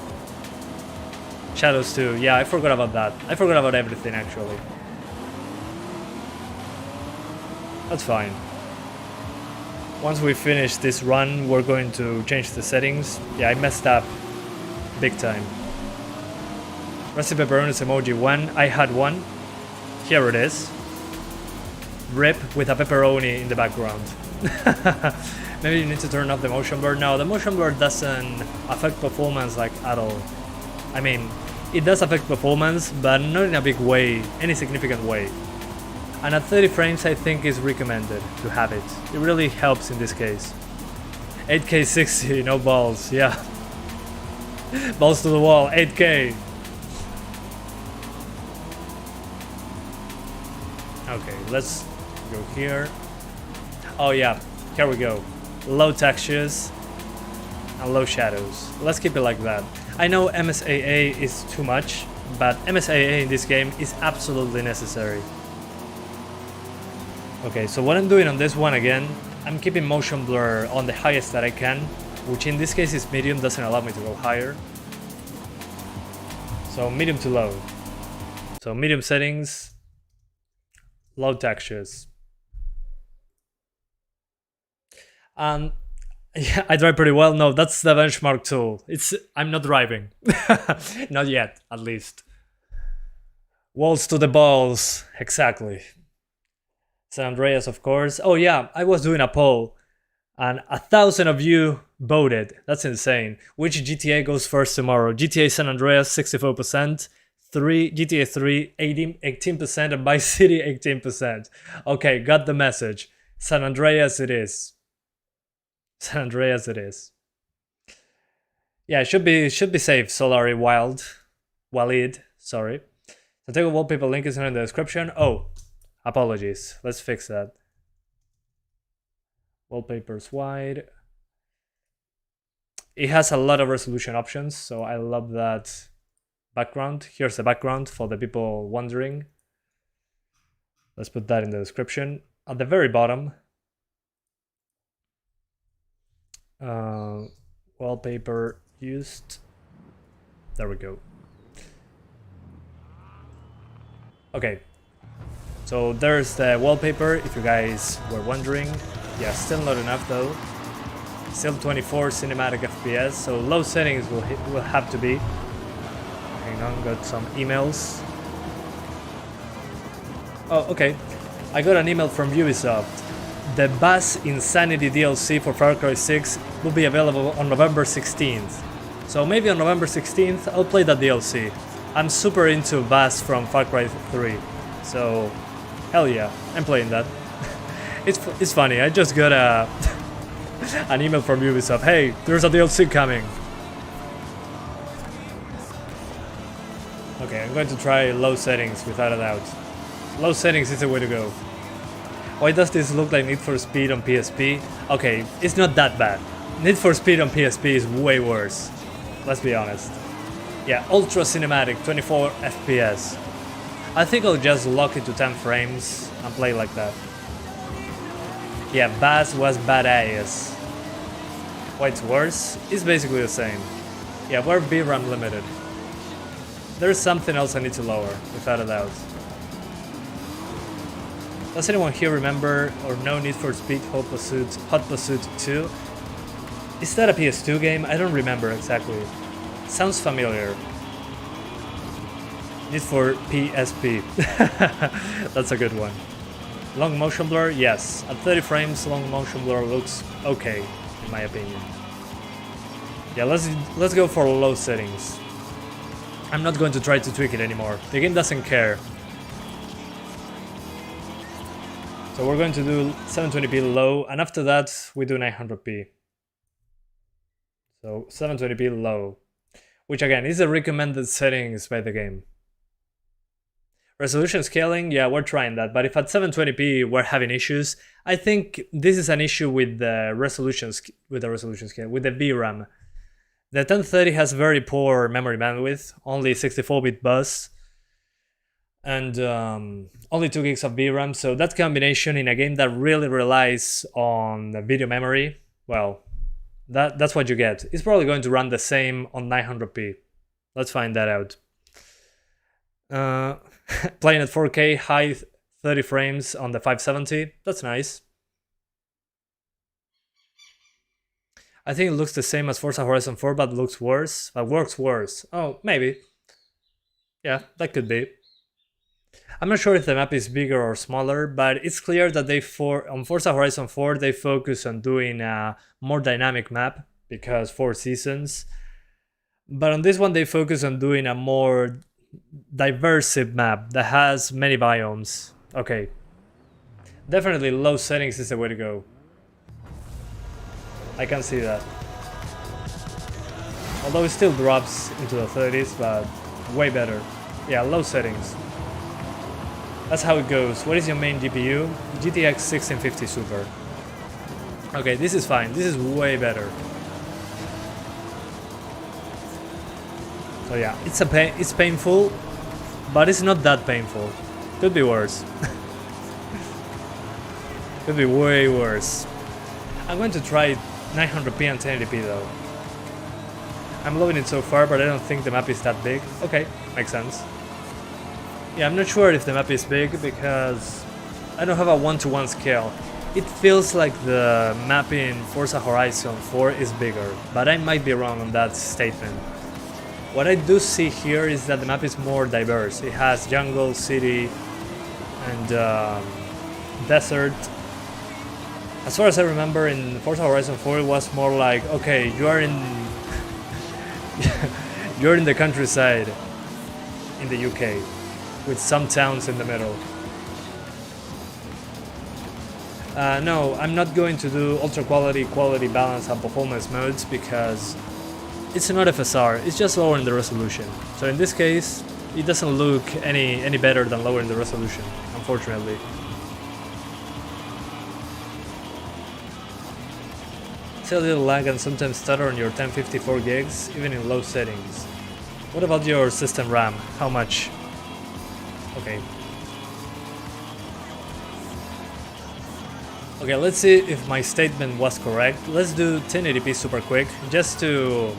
Shadows too, yeah, I forgot about that. I forgot about everything actually. That's fine. Once we finish this run, we're going to change the settings. Yeah, I messed up big time. Rusty Pepperoni's emoji 1, I had one. Here it is. Rip with a pepperoni in the background. Maybe you need to turn off the motion blur. No, the motion blur doesn't affect performance like at all. I mean, it does affect performance, but not in a big way, any significant way. And at 30 frames I think is recommended to have it. It really helps in this case. 8K 60, no balls, yeah. Balls to the wall, 8K. Okay, let's go here. Oh yeah, here we go. Low textures and low shadows. Let's keep it like that. I know MSAA is too much, but MSAA in this game is absolutely necessary. Okay, so what I'm doing on this one again, I'm keeping motion blur on the highest that I can, which in this case is medium, doesn't allow me to go higher. So medium to low. So medium settings, low textures. And yeah, I drive pretty well. No, that's the benchmark tool. I'm not driving. Not yet, at least. Walls to the balls, exactly. San Andreas, of course. Oh yeah, I was doing a poll and 1,000 of you voted. That's insane. Which GTA goes first tomorrow? GTA San Andreas 64%, GTA 3 18%, and Vice City 18%. Okay, got the message. San Andreas it is. San Andreas it is. Yeah, it should be safe. Solari Walid, sorry. Santiago wallpaper link is in the description. Oh, apologies. Let's fix that. Wallpapers wide. It has a lot of resolution options, so I love that background. Here's the background for the people wondering. Let's put that in the description. At the very bottom, wallpaper used. There we go. Okay, so there's the wallpaper, if you guys were wondering. Yeah, still not enough though. Still 24 cinematic FPS, so low settings will have to be. Hang on, got some emails. Oh, okay. I got an email from Ubisoft. The Bass Insanity DLC for Far Cry 6 will be available on November 16th. So maybe on November 16th I'll play that DLC. I'm super into Bass from Far Cry 3, so hell yeah, I'm playing that. It's funny, I just got an email from Ubisoft. Hey, there's a DLC coming. Okay, I'm going to try low settings without a doubt. Low settings is the way to go. Why does this look like Need for Speed on PSP? Okay, it's not that bad. Need for Speed on PSP is way worse. Let's be honest. Yeah, ultra cinematic, 24 FPS. I think I'll just lock it to 10 frames and play like that. Yeah, Bass was badass. Why it's worse? It's basically the same. Yeah, we're VRAM limited. There's something else I need to lower, without a doubt. Does anyone here remember or know Need for Speed Hot Pursuit 2? Is that a PS2 game? I don't remember exactly. Sounds familiar. Need for PSP. That's a good one. Long motion blur? Yes. At 30 frames, long motion blur looks okay, in my opinion. Yeah, let's go for low settings. I'm not going to try to tweak it anymore. The game doesn't care. So we're going to do 720p low, and after that we do 900p. So 720p low, which again is the recommended settings by the game. Resolution scaling, yeah, we're trying that, but if at 720p we're having issues, I think this is an issue with the resolution scale, with the VRAM. The 1030 has very poor memory bandwidth, only 64-bit bus, and only 2 gigs of VRAM, so that combination in a game that really relies on the video memory, well, that's what you get. It's probably going to run the same on 900p. Let's find that out. Playing at 4K, high 30 frames on the 570, that's nice. I think it looks the same as Forza Horizon 4, but looks worse, but works worse. Oh, maybe. Yeah, that could be. I'm not sure if the map is bigger or smaller, but it's clear that on Forza Horizon 4 they focus on doing a more dynamic map, because 4 seasons. But on this one they focus on doing a more diversive map that has many biomes. Okay. Definitely low settings is the way to go. I can see that. Although it still drops into the 30s, but way better. Yeah, low settings. That's how it goes. What is your main GPU? GTX 1650 Super. Okay, this is fine. This is way better. So yeah, it's painful, but it's not that painful. Could be worse. Could be way worse. I'm going to try 900p and 1080p though. I'm loving it so far, but I don't think the map is that big. Okay, makes sense. Yeah, I'm not sure if the map is big because I don't have a 1-to-1 scale. It feels like the map in Forza Horizon 4 is bigger, but I might be wrong on that statement. What I do see here is that the map is more diverse. It has jungle, city, and desert. As far as I remember, in Forza Horizon 4 it was more like, okay, you are in you're in the countryside in the UK with some towns in the middle. No, I'm not going to do ultra quality, quality balance and performance modes because it's not FSR, it's just lowering the resolution. So in this case, it doesn't look any better than lowering the resolution, unfortunately. See a little lag and sometimes stutter on your 1054 gigs, even in low settings. What about your system RAM? How much? Okay. Okay, let's see if my statement was correct. Let's do 1080p super quick, just to...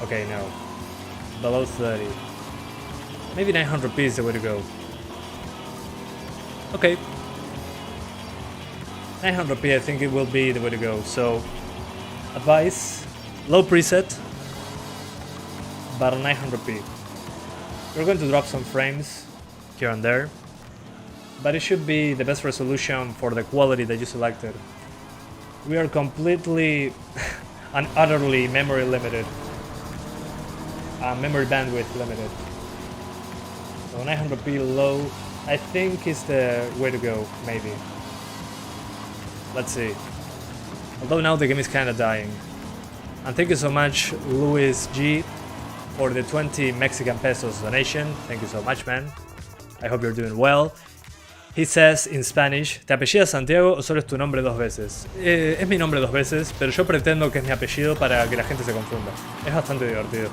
Okay, no. Below 30. Maybe 900p is the way to go. Okay. 900p, I think it will be the way to go. So, advice, low preset, but 900p. We're going to drop some frames here and there, but it should be the best resolution for the quality that you selected. We are completely and utterly memory limited. Memory bandwidth limited. So 900p low, I think is the way to go, maybe. Let's see. Although now the game is kinda dying. And thank you so much, Luis G, for the 20 Mexican pesos donation. Thank you so much, man. I hope you're doing well. He says in Spanish, ¿te apellidas Santiago o solo es tu nombre dos veces? Es mi nombre dos veces, pero yo pretendo que es mi apellido para que la gente se confunda. Es bastante divertido.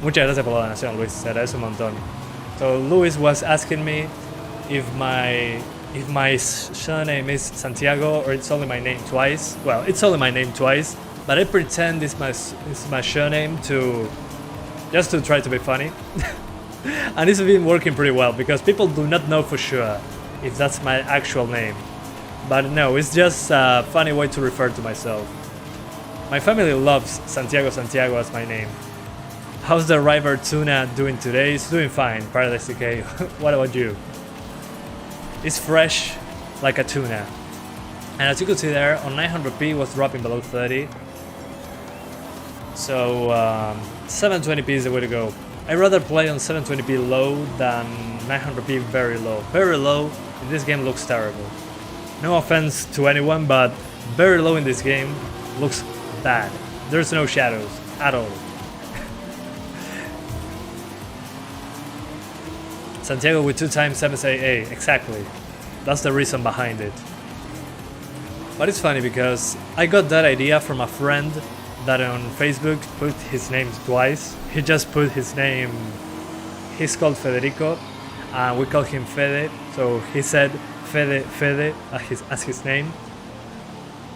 Muchas gracias por la donación, Luis. Se agradece un montón. So Luis was asking me if my surname is Santiago or it's only my name twice. Well, it's only my name twice, but I pretend it's my surname just to try to be funny. And it's been working pretty well because people do not know for sure if that's my actual name. But no, it's just a funny way to refer to myself. My family loves Santiago as my name. How's the River Tuna doing today? It's doing fine, Paradise Decay. What about you? It's fresh like a tuna. And as you could see there, on 900p was dropping below 30. So 720p is the way to go. I'd rather play on 720p low than 900p very low. Very low in this game looks terrible. No offense to anyone, but very low in this game looks bad. There's no shadows at all. Santiago with 2 times MSAA, exactly. That's the reason behind it. But it's funny because I got that idea from a friend that on Facebook put his name twice. He just put his name, he's called Federico, and we call him Fede, so he said Fede as his name.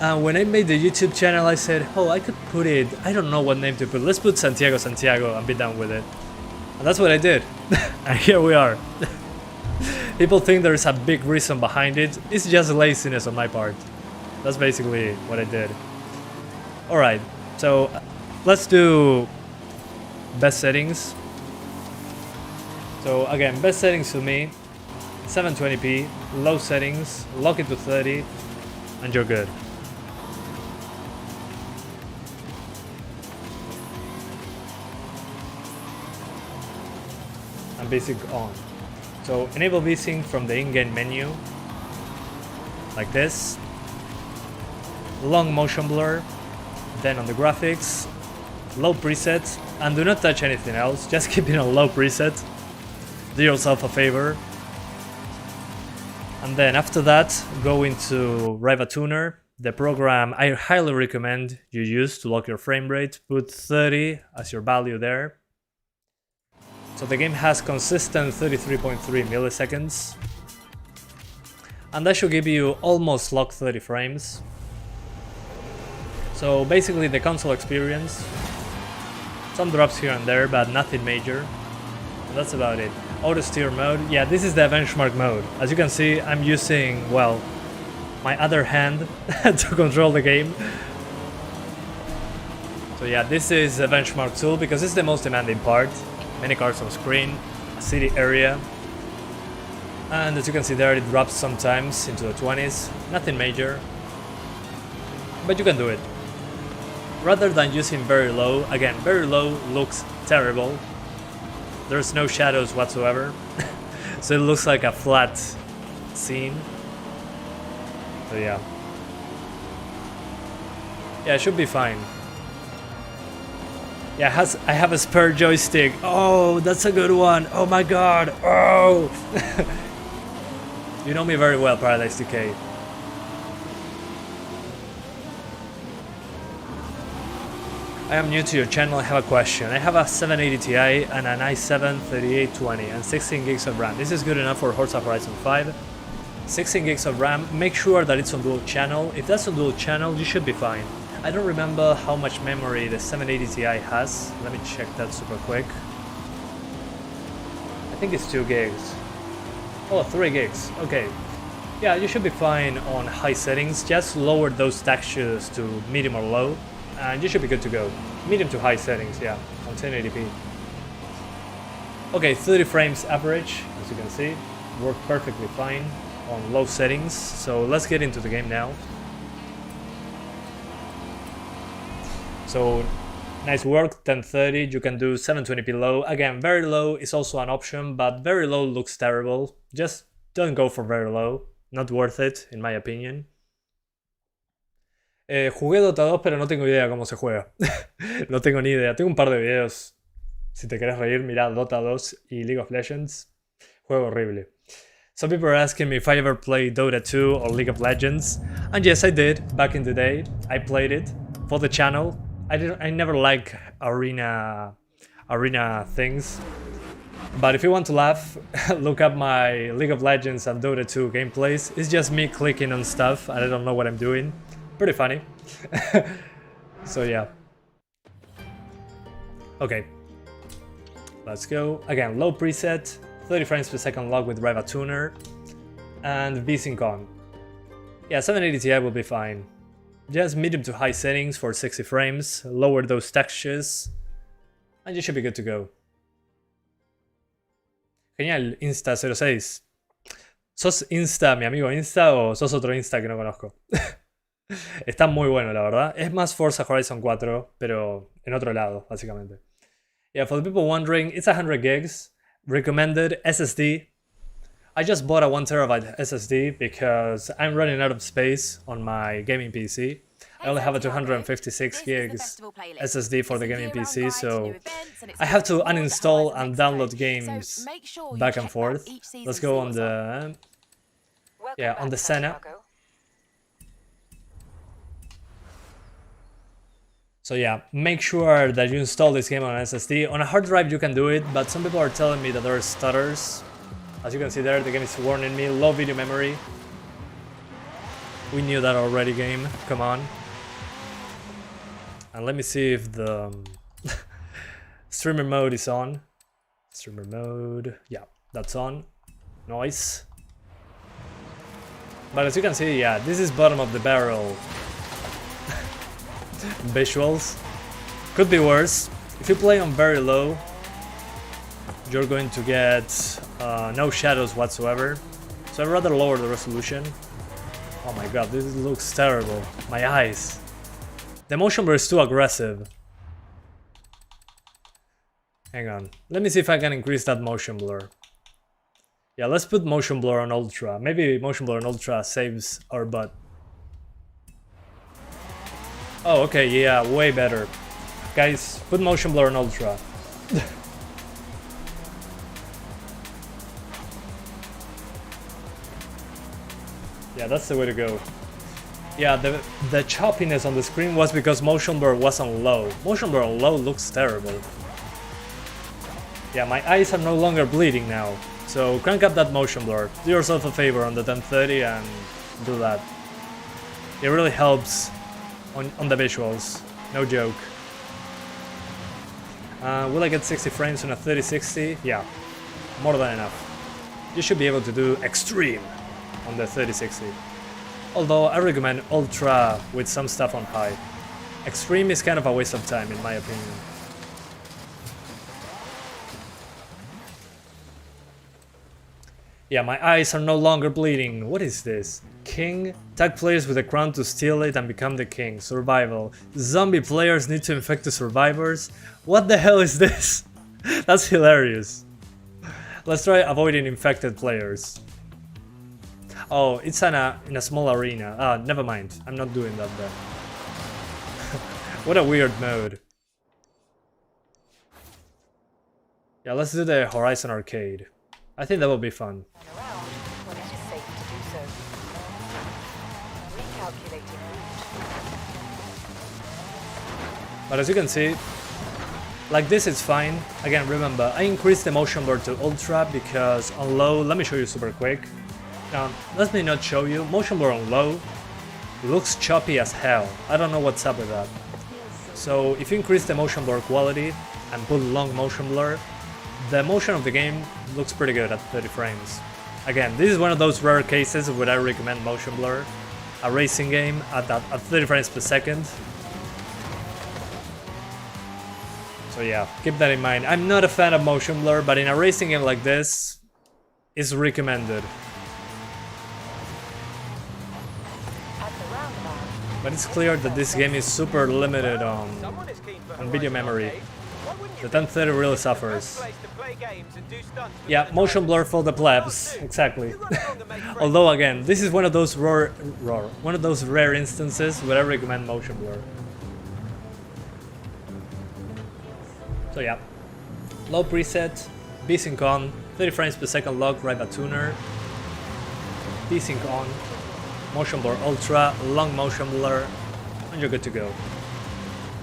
And when I made the YouTube channel I said, oh, I could put it, I don't know what name to put, let's put Santiago and be done with it. And that's what I did, and here we are. People think there's a big reason behind it, it's just laziness on my part. That's basically what I did. Alright, so let's do best settings. So again, best settings to me, 720p, low settings, lock it to 30, and you're good. And basic on. So enable VSync from the in-game menu, like this. long motion blur, then on the graphics, low preset, and do not touch anything else, just keep it on low preset, do yourself a favor. And then after that, go into rivatuner, the program I highly recommend you use to lock your frame rate. Put 30 as your value there. So the game has consistent 33.3 milliseconds. And that should give you almost locked 30 frames. So basically the console experience. Some drops here and there, but nothing major. And that's about it. Auto steer mode, yeah, this is the benchmark mode. As you can see, I'm using, well, my other hand to control the game. So yeah, this is a benchmark tool because it's the most demanding part. Many cars on screen, a city area. And as you can see there, it drops sometimes into the 20s. Nothing major, but you can do it. Rather than using very low, again, very low looks terrible. There's no shadows whatsoever, so it looks like a flat scene. So yeah. Yeah, it should be fine. Yeah, I have a spare joystick. Oh, that's a good one. Oh my god. Oh! You know me very well, Paradise Decay. I am new to your channel, I have a question. I have a 780 Ti and an i7-3820 and 16 gigs of RAM. This is good enough for Forza Horizon 5. 16 gigs of RAM, make sure that it's on dual channel. If that's on dual channel, you should be fine. I don't remember how much memory the 780 Ti has. Let me check that super quick. I think it's 2 gigs. Oh, 3 gigs, okay. Yeah, you should be fine on high settings. Just lower those textures to medium or low. And you should be good to go. Medium to high settings, yeah, on 1080p. Okay, 30 frames average, as you can see. Work perfectly fine on low settings. So let's get into the game now. So, nice work, 1030. You can do 720p low. Again, very low is also an option, but very low looks terrible. Just don't go for very low. Not worth it, in my opinion. Jugué Dota 2, pero no tengo idea cómo se juega. No tengo ni idea. Tengo un par de videos. Si te querés reír, mirá Dota 2 y League of Legends. Juego horrible. Some people are asking me if I ever played Dota 2 or League of Legends. And yes, I did. Back in the day, I played it for the channel. I never liked arena things. But if you want to laugh, look up my League of Legends and Dota 2 gameplays. It's just me clicking on stuff and I don't know what I'm doing. Pretty funny. So yeah. Okay. Let's go. Again, low preset, 30 frames per second lock with rivatuner, and VSync on. Yeah, 780 Ti will be fine. Just medium to high settings for 60 frames, lower those textures, and you should be good to go. Genial, Insta06. ¿Sos Insta, mi amigo Insta, o sos otro Insta que no conozco? Está muy bueno, la verdad. Es más Forza Horizon 4, pero en otro lado, básicamente. Yeah, for the people wondering, it's 100 gigs. Recommended SSD. I just bought a 1TB SSD because I'm running out of space on my gaming PC. I only have a 256 gigs SSD for the gaming PC, so I have to uninstall and download games back and forth. Let's go on the... Yeah, on the Senna. So yeah, make sure that you install this game on an SSD. On a hard drive you can do it, but some people are telling me that there are stutters. As you can see there, the game is warning me, low video memory. We knew that already, game, come on. And let me see if the streamer mode is on. Streamer mode, yeah, that's on. Noise. But as you can see, yeah, this is bottom of the barrel. Visuals. Could be worse. If you play on very low, you're going to get no shadows whatsoever. So I'd rather lower the resolution. Oh my god, this looks terrible. My eyes. The motion blur is too aggressive. Hang on. Let me see if I can increase that motion blur. Yeah, let's put motion blur on ultra. Maybe motion blur on ultra saves our butt. Oh, okay, yeah, way better. Guys, put motion blur on ultra. Yeah, that's the way to go. Yeah, the choppiness on the screen was because motion blur was on low. Motion blur on low looks terrible. Yeah, my eyes are no longer bleeding now. So crank up that motion blur. Do yourself a favor on the 1030 and do that. It really helps on the visuals. No joke. Will I get 60 frames on a 3060? Yeah, more than enough. You should be able to do extreme on the 3060. Although I recommend ultra with some stuff on high. Extreme is kind of a waste of time in my opinion. Yeah, my eyes are no longer bleeding. What is this? King? Tag players with a crown to steal it and become the king. Survival. Zombie players need to infect the survivors. What the hell is this? That's hilarious. Let's try avoiding infected players. Oh, it's in a small arena. Ah, never mind. I'm not doing that then. What a weird mode. Yeah, let's do the Horizon Arcade. I think that will be fun. Around when it is safe to do so. Recalculating route. But as you can see, like this it's fine. Again, remember, I increased the motion blur to ultra because on low, let me show you super quick. Now, let me not show you, motion blur on low looks choppy as hell. I don't know what's up with that. So if you increase the motion blur quality and put long motion blur, the motion of the game looks pretty good at 30 frames. Again, this is one of those rare cases where I recommend motion blur. A racing game at 30 frames per second. So yeah, keep that in mind. I'm not a fan of motion blur, but in a racing game like this, it's recommended. But it's clear that this game is super limited on video memory. The 1030 really suffers. Yeah, motion blur for the plebs, exactly. Although again, this is one of those rare instances where I recommend motion blur. So yeah, low preset, V-Sync on, 30 frames per second log, rivatuner, V-Sync on, motion blur ultra, long motion blur, and you're good to go.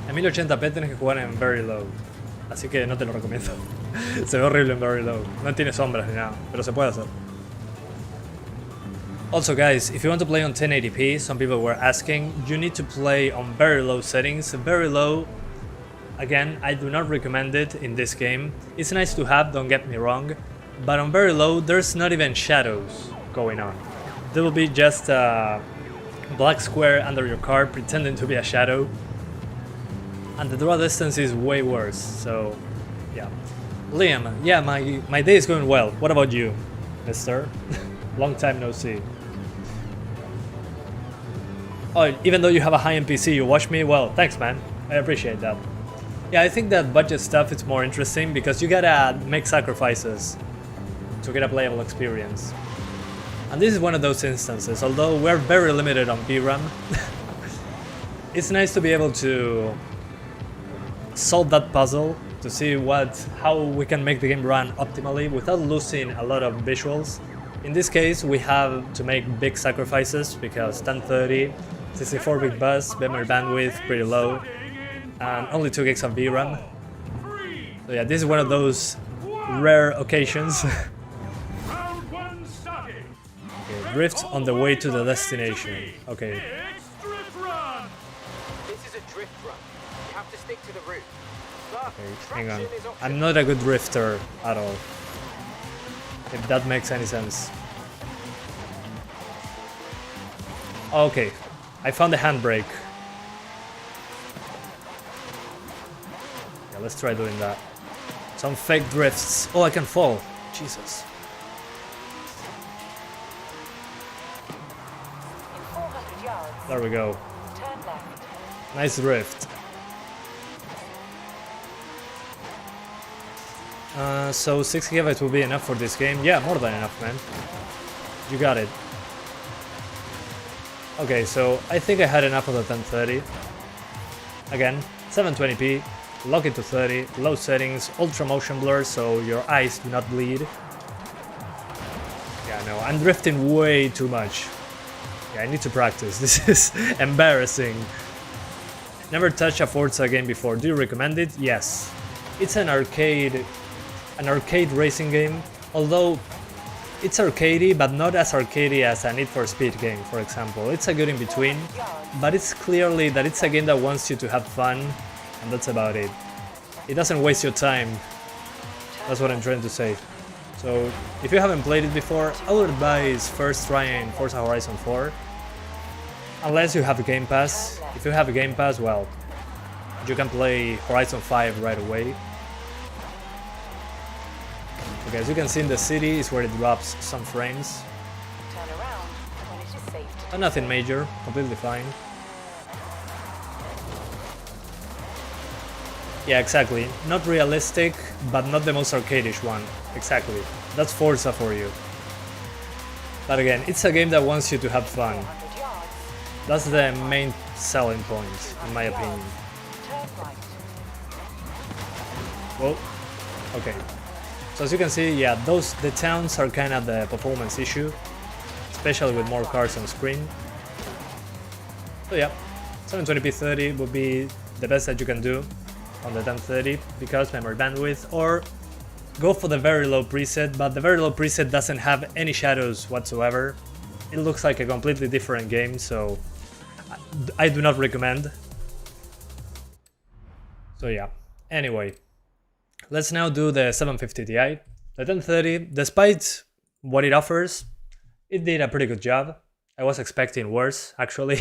En 1080p tienes que jugar en very low, así que no te lo recomiendo. Se ve horrible en very low, no tiene sombras ni nada, pero se puede hacer. Also guys, if you want to play on 1080p, some people were asking, you need to play on very low settings. Very low, again, I do not recommend it in this game. It's nice to have, don't get me wrong, but on very low there's not even shadows going on. There will be just a black square under your car pretending to be a shadow. And the draw distance is way worse, so yeah. Liam, yeah, my day is going well. What about you, mister? Long time no see. Oh, even though you have a high-end PC, you watch me? Well, thanks man, I appreciate that. Yeah, I think that budget stuff is more interesting because you gotta make sacrifices to get a playable experience. And this is one of those instances, although we're very limited on VRAM. It's nice to be able to solve that puzzle, to see how we can make the game run optimally without losing a lot of visuals. In this case, we have to make big sacrifices because 1030, 64-bit bus, memory bandwidth pretty low, and only 2 gigs of VRAM. So yeah, this is one of those rare occasions. Drift on the way to the destination. Okay. This is a drift run. You have to stick to the route. Okay, hang on. I'm not a good drifter at all. If that makes any sense. Okay, I found the handbrake. Yeah, let's try doing that. Some fake drifts. Oh, I can fall. Jesus. There we go. Nice drift. So 6 GB will be enough for this game? Yeah, more than enough, man. You got it. Okay, so I think I had enough of the 1030. Again, 720p, lock it to 30, low settings, ultra motion blur so your eyes do not bleed. Yeah, no, I'm drifting way too much. Yeah, I need to practice. This is embarrassing. Never touched a Forza game before. Do you recommend it? Yes. It's an arcade racing game, although it's arcadey, but not as arcadey as a Need for Speed game, for example. It's a good in between, but it's clearly that it's a game that wants you to have fun, and that's about it. It doesn't waste your time. That's what I'm trying to say. So, if you haven't played it before, I would advise first trying Forza Horizon 4. Unless you have a Game Pass. If you have a Game Pass, well, you can play Horizon 5 right away. Okay, as you can see in the city is where it drops some frames. Turn around when it is safe to But nothing major, completely fine. Yeah, exactly. Not realistic, but not the most arcadish one. Exactly. That's Forza for you. But again, it's a game that wants you to have fun. 100 yards. That's the main selling point, in my opinion. Turn right. Well, okay. So as you can see, yeah, the towns are kind of the performance issue, especially with more cars on screen. So yeah, 720p 30 would be the best that you can do on the 1030 because memory bandwidth, or go for the very low preset, but the very low preset doesn't have any shadows whatsoever. It looks like a completely different game, so I do not recommend. So yeah, anyway. Let's now do the 750 Ti. The 1030, despite what it offers, it did a pretty good job. I was expecting worse, actually.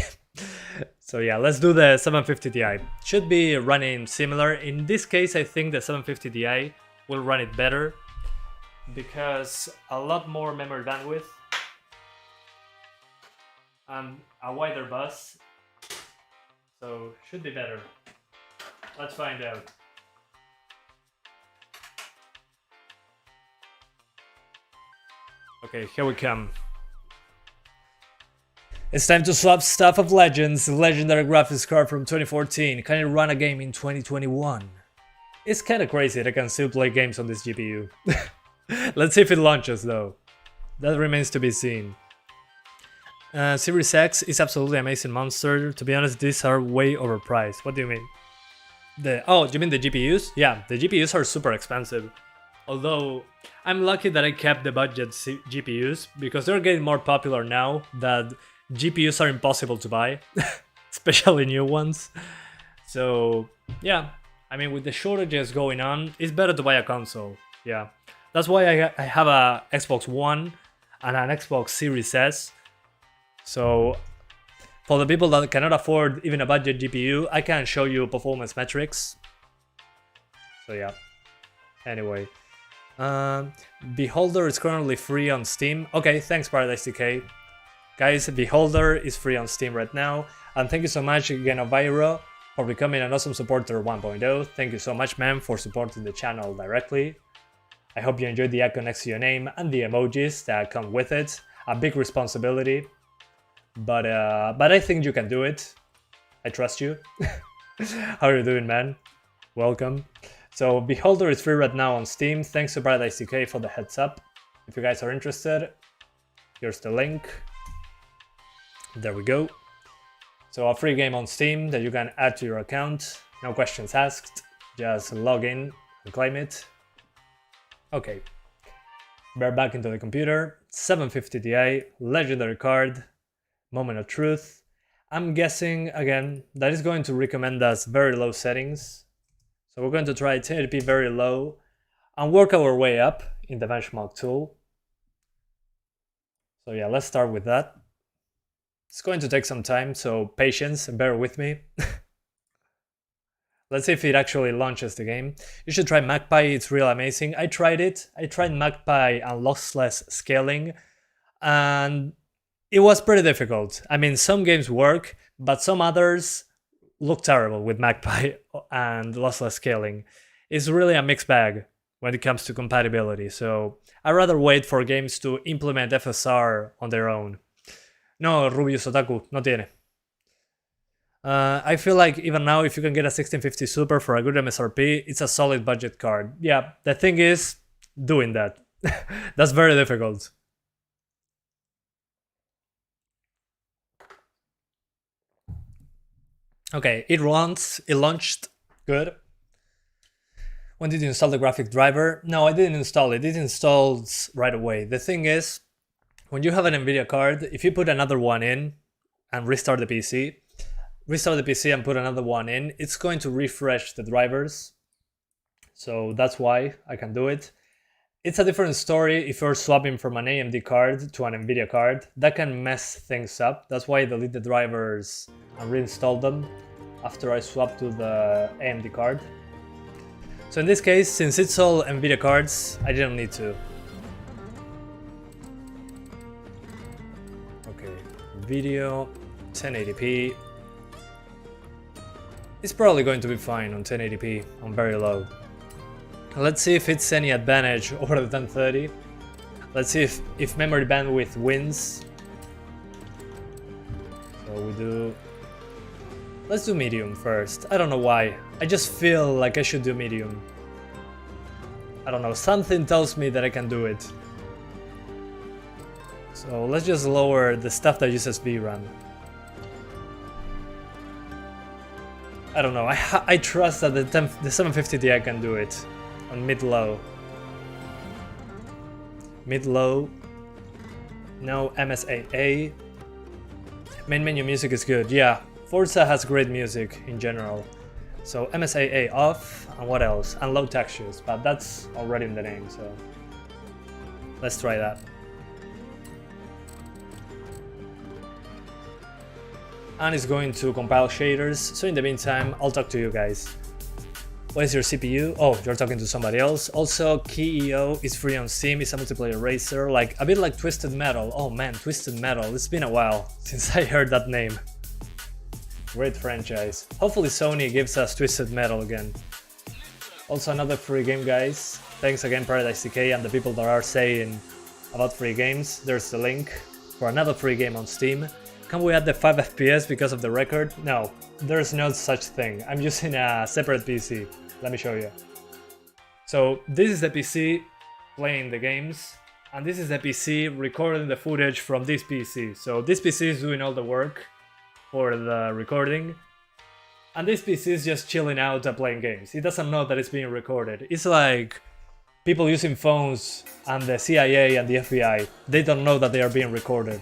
So yeah, let's do the 750 Ti. Should be running similar. In this case, I think the 750 Ti will run it better because a lot more memory bandwidth and a wider bus. So should be better. Let's find out. Okay, here we come. It's time to swap Stuff of Legends, legendary graphics card from 2014. Can it run a game in 2021? It's kinda crazy that I can still play games on this GPU. Let's see if it launches though. That remains to be seen. Series X is absolutely amazing monster. To be honest, these are way overpriced. What do you mean? Oh, do you mean the GPUs? Yeah, the GPUs are super expensive. Although, I'm lucky that I kept the budget GPUs, because they're getting more popular now that GPUs are impossible to buy, especially new ones. So, yeah, I mean, with the shortages going on, it's better to buy a console, yeah. That's why I have a Xbox One and an Xbox Series S. So, for the people that cannot afford even a budget GPU, I can show you performance metrics. So yeah, anyway. Beholder is currently free on Steam. Okay, thanks Paradise TK. Guys, Beholder is free on Steam right now. And thank you so much again, Ovairo, for becoming an awesome supporter 1.0. Thank you so much, man, for supporting the channel directly. I hope you enjoyed the icon next to your name and the emojis that come with it. A big responsibility. But I think you can do it. I trust you. How are you doing, man? Welcome. So Beholder is free right now on Steam. Thanks to Paradise TK for the heads up. If you guys are interested, here's the link. There we go. So a free game on Steam that you can add to your account. No questions asked. Just log in and claim it. Okay. We're back into the computer. 750 Ti, legendary card, moment of truth. I'm guessing, again, that is going to recommend us very low settings. So we're going to try 1080p very low and work our way up in the benchmark tool. So yeah, let's start with that. It's going to take some time, so patience, bear with me. Let's see if it actually launches the game. You should try Magpie, it's real amazing. I tried it. I tried Magpie and lossless scaling, and it was pretty difficult. I mean, some games work, but some others look terrible with Magpie and lossless scaling. It's really a mixed bag when it comes to compatibility, so I'd rather wait for games to implement FSR on their own. No, Rubius Otaku, no tiene. I feel like even now, if you can get a 1650 Super for a good MSRP, it's a solid budget card. Yeah, the thing is, doing that. That's very difficult. Okay, it launched, good. When did you install the graphic driver? No, I didn't install it. It installs right away. The thing is, when you have an NVIDIA card, if you put another one in and restart the PC and put another one in, it's going to refresh the drivers. So that's why I can do it. It's a different story if you're swapping from an AMD card to an NVIDIA card. That can mess things up. That's why I delete the drivers and reinstall them after I swap to the AMD card. So in this case, since it's all NVIDIA cards, I didn't need to. Okay, video, 1080p. It's probably going to be fine on 1080p, on very low. Let's see if it's any advantage over the 1030. Let's see if memory bandwidth wins. So let's do medium first. I don't know why. I just feel like I should do medium. I don't know, something tells me that I can do it. So let's just lower the stuff that uses VRAM. I don't know, I trust that the 750 Ti can do it. On mid-low. Mid-low. No MSAA. Main menu music is good. Yeah, Forza has great music in general. So MSAA off, and what else? And low textures, but that's already in the name, so let's try that. And it's going to compile shaders, so in the meantime, I'll talk to you guys. What is your CPU? Oh, you're talking to somebody else. Also, KeyEO is free on Steam, it's a multiplayer racer, like a bit like Twisted Metal. Oh man, Twisted Metal, it's been a while since I heard that name. Great franchise. Hopefully Sony gives us Twisted Metal again. Also another free game, guys. Thanks again Paradise TK and the people that are saying about free games. There's the link for another free game on Steam. Can we add the 5 FPS because of the record? No, there's no such thing. I'm using a separate PC. Let me show you. So this is the PC playing the games, and this is the PC recording the footage from this PC. So this PC is doing all the work for the recording, and this PC is just chilling out and playing games. It doesn't know that it's being recorded. It's like people using phones and the CIA and the FBI. They don't know that they are being recorded.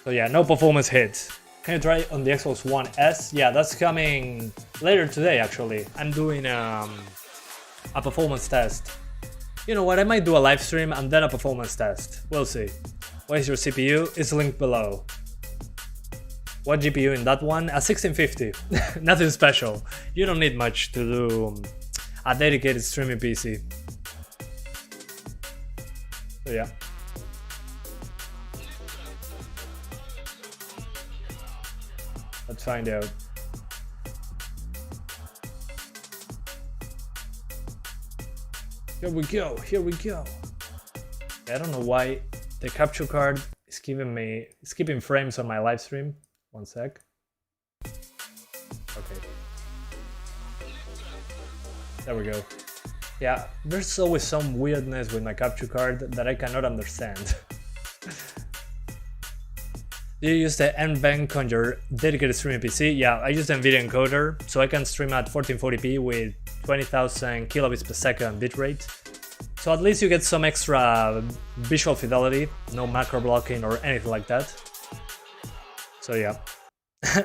So yeah, no performance hit. Can you try on the Xbox One S? Yeah, that's coming later today actually. I'm doing a performance test. You know what, I might do a live stream and then a performance test. We'll see. What is your CPU? It's linked below. What GPU in that one? A 1650. Nothing special. You don't need much to do a dedicated streaming PC. So yeah. Let's find out. Here we go, here we go. I don't know why the capture card is skipping frames on my live stream. One sec. Okay. There we go. Yeah, there's always some weirdness with my capture card that I cannot understand. Do you use the NVENC on your dedicated streaming PC? Yeah, I use the NVIDIA encoder, so I can stream at 1440p with 20,000 kilobits per second bitrate. So at least you get some extra visual fidelity, no macro blocking or anything like that. So yeah.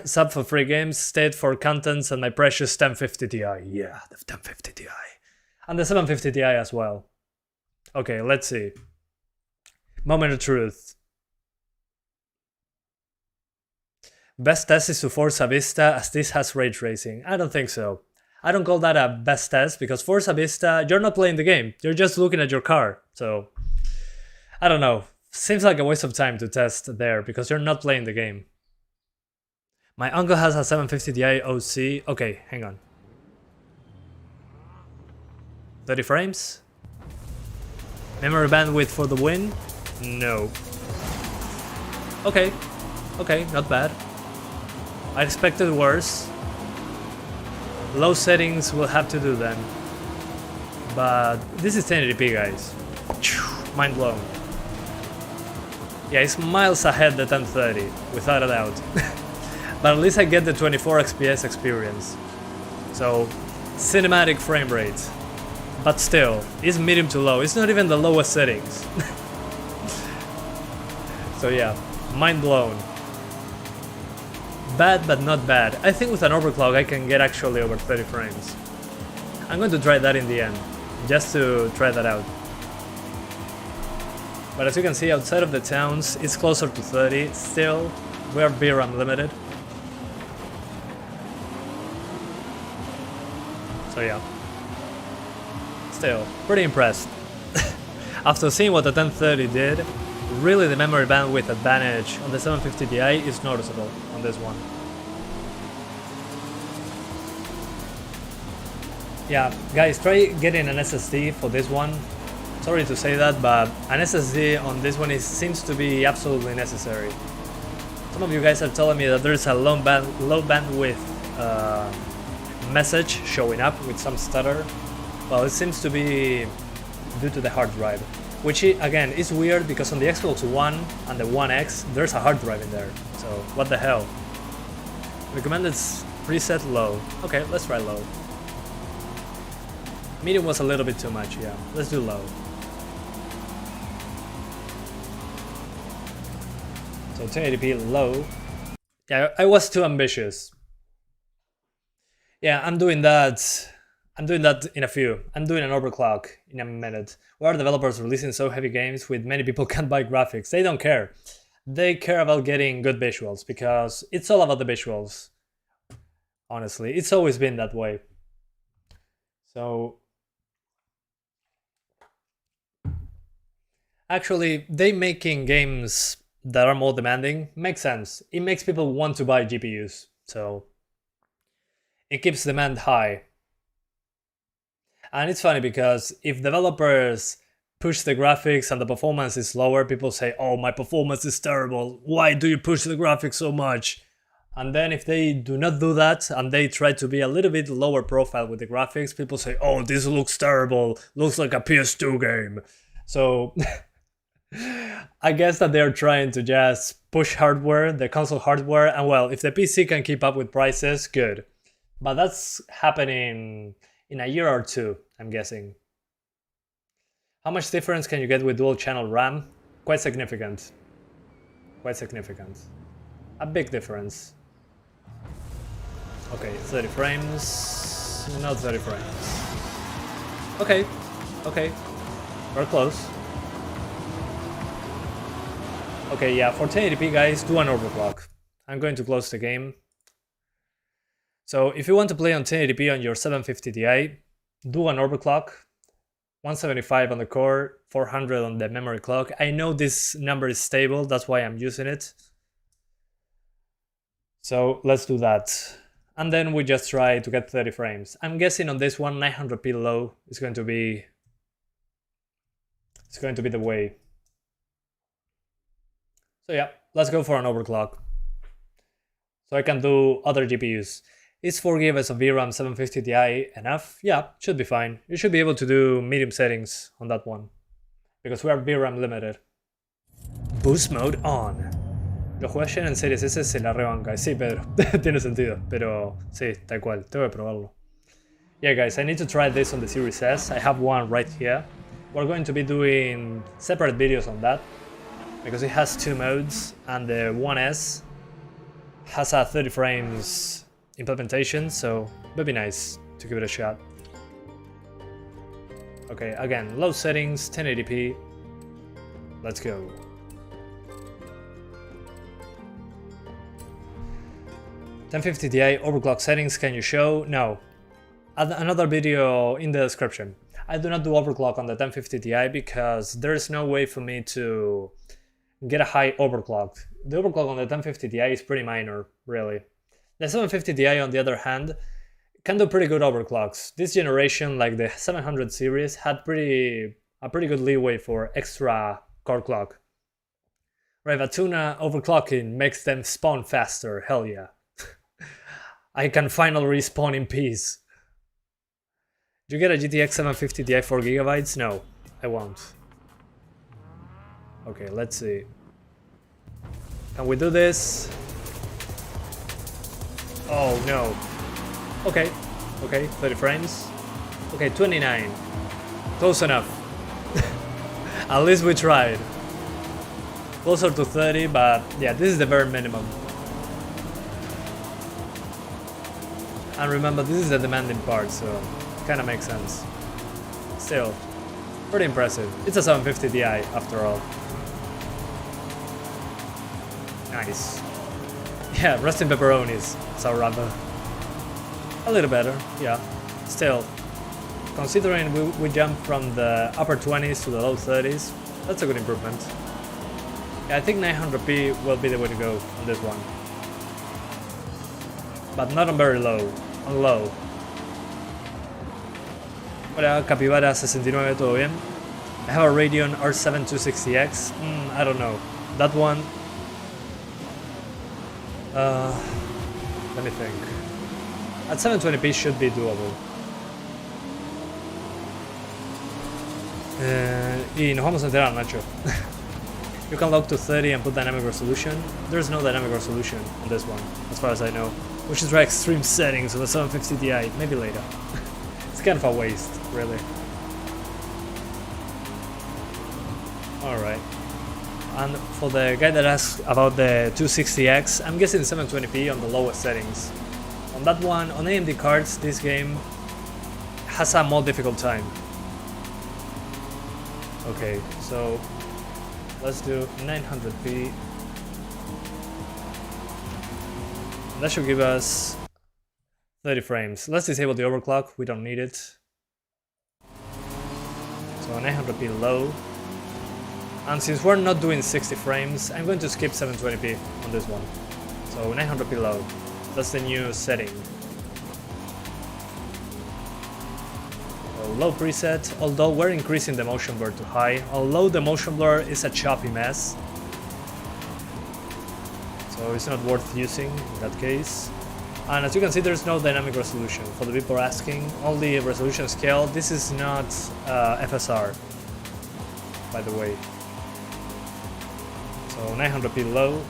Sub for free games, stayed for contents and my precious 1050 Ti. Yeah, the 1050 Ti. And the 750 Ti as well. Okay, let's see. Moment of truth. Best test is to Forza Vista as this has ray tracing. I don't think so. I don't call that a best test because Forza Vista, you're not playing the game. You're just looking at your car. So, I don't know. Seems like a waste of time to test there because you're not playing the game. My uncle has a 750 Ti OC. Okay, hang on. 30 frames? Memory bandwidth for the win? No. Okay, not bad. I expected worse. Low settings will have to do then. But this is 1080p, guys. Mind blown. Yeah, it's miles ahead the 1030, without a doubt. But at least I get the 24 FPS experience. So, cinematic frame rate. But still, it's medium to low. It's not even the lowest settings. So yeah, mind blown. Bad but not bad. I think with an overclock I can get actually over 30 frames. I'm going to try that in the end, just to try that out. But as you can see, outside of the towns, it's closer to 30. Still, we're VRAM limited. So yeah. Still, pretty impressed. After seeing what the 1030 did, really the memory bandwidth advantage on the 750 Ti is noticeable on this one. Yeah, guys, try getting an SSD for this one. Sorry to say that, but an SSD on this one seems to be absolutely necessary. Some of you guys are telling me that there's a low bandwidth message showing up with some stutter. Well, it seems to be due to the hard drive, which again is weird because on the Xbox One and the One X there's a hard drive in there. So what the hell? Recommended preset low. Okay, let's try low. Medium was a little bit too much, yeah. Let's do low. So 1080p low. Yeah, I was too ambitious. Yeah, I'm doing that in a few. I'm doing an overclock in a minute. Why are developers releasing so heavy games with many people can't buy graphics? They don't care. They care about getting good visuals because it's all about the visuals. Honestly, it's always been that way. So actually, they making games that are more demanding makes sense. It makes people want to buy GPUs, so it keeps demand high. And it's funny because if developers push the graphics and the performance is lower, people say, oh, my performance is terrible, why do you push the graphics so much? And then if they do not do that and they try to be a little bit lower profile with the graphics, people say, oh, this looks terrible, looks like a PS2 game. So I guess that they're trying to just push hardware, the console hardware, and well, if the PC can keep up with prices, good. But that's happening in a year or two, I'm guessing. How much difference can you get with dual channel RAM? Quite significant. Quite significant. A big difference. Okay, 30 frames. Not 30 frames. Okay, okay. We're close. Okay, yeah, for 1080p guys, do an overclock. I'm going to close the game. So if you want to play on 1080p on your 750 Ti, do an overclock. 175 on the core, 400 on the memory clock. I know this number is stable, that's why I'm using it. So let's do that. And then we just try to get 30 frames. I'm guessing on this one, 900p low is going to be the way. So yeah, let's go for an overclock. So I can do other GPUs. Is 4 GB of VRAM 750 Ti enough? Yeah, should be fine. You should be able to do medium settings on that one, because we are VRAM limited. Boost mode on. Lo jugué ayer en Series S, se la rebanca. Sí, Pedro, tiene sentido, pero sí, tal cual, tengo que probarlo. Yeah guys, I need to try this on the Series S. I have one right here. We're going to be doing separate videos on that, because it has two modes, and the One S has a 30 frames implementation, so it would be nice to give it a shot. Okay, again, low settings, 1080p. Let's go. $1050 Ti overclock settings, can you show? No. Add another video in the description. I do not do overclock on the 1050 Ti because there is no way for me to get a high overclock. The overclock on the 1050 Ti is pretty minor, really. The 750 Ti, on the other hand, can do pretty good overclocks. This generation, like the 700 series, had a pretty good leeway for extra core clock. Rivatuner overclocking makes them spawn faster, hell yeah. I can finally respawn in peace. Do you get a GTX 750 Ti 4GB? No, I won't. Okay, let's see. Can we do this? Oh no. Okay, 30 frames. Okay, 29. Close enough. At least we tried. Closer to 30, but yeah, this is the bare minimum. And remember, this is the demanding part, so it kinda makes sense. Still, pretty impressive. It's a 750 Ti after all. Nice. Yeah, roasting pepperonis, Sauraba. A little better, yeah. Still, considering we jumped from the upper 20s to the low 30s, that's a good improvement. Yeah, I think 900p will be the way to go on this one. But not on very low, on low. Hola, Capybara 69, ¿todo bien? I have a Radeon R7 260X. I don't know. That one... let me think. At 720p should be doable. Y nos vamos a enterar, Nacho. You can lock to 30 and put dynamic resolution. There's no dynamic resolution on this one, as far as I know. We should try extreme settings on the 750 Ti, maybe later. It's kind of a waste, really. Alright. And for the guy that asked about the 260X, I'm guessing 720p on the lowest settings. On that one, on AMD cards, this game has a more difficult time. Okay, so let's do 900p. That should give us 30 frames. Let's disable the overclock, we don't need it. So 900p low. And since we're not doing 60 frames, I'm going to skip 720p on this one. So 900p low. That's the new setting. So low preset, although we're increasing the motion blur to high, although the motion blur is a choppy mess. So it's not worth using in that case. And as you can see, there's no dynamic resolution. For the people asking, only resolution scale. This is not FSR, by the way. So 900p low.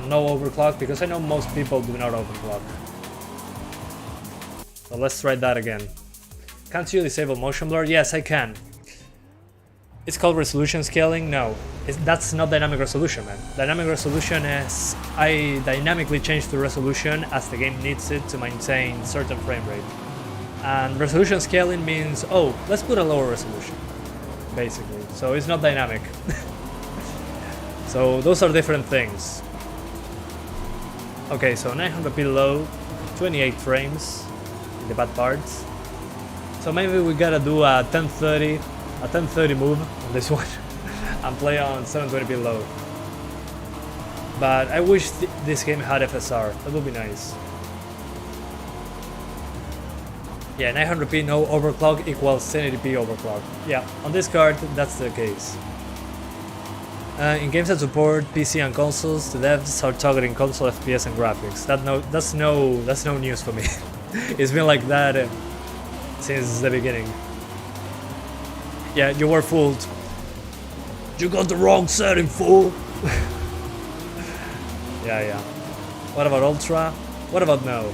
No overclock, because I know most people do not overclock. So let's try that again. Can't you disable motion blur? Yes, I can. It's called resolution scaling? No, that's not dynamic resolution, man. Dynamic resolution is I dynamically change the resolution as the game needs it to maintain certain frame rate. And resolution scaling means, oh, let's put a lower resolution, basically. So it's not dynamic. So those are different things. Okay, so 900p low, 28 frames in the bad parts. So maybe we gotta do a 1030 move on this one and play on 720p low. But I wish this game had FSR, that would be nice. Yeah, 900p no overclock equals 1080p overclock. Yeah, on this card that's the case. In games that support PC and consoles, the devs are targeting console FPS and graphics. That's no news for me. It's been like that since the beginning. Yeah, you were fooled. You got the wrong setting, fool. Yeah. What about Ultra? What about no?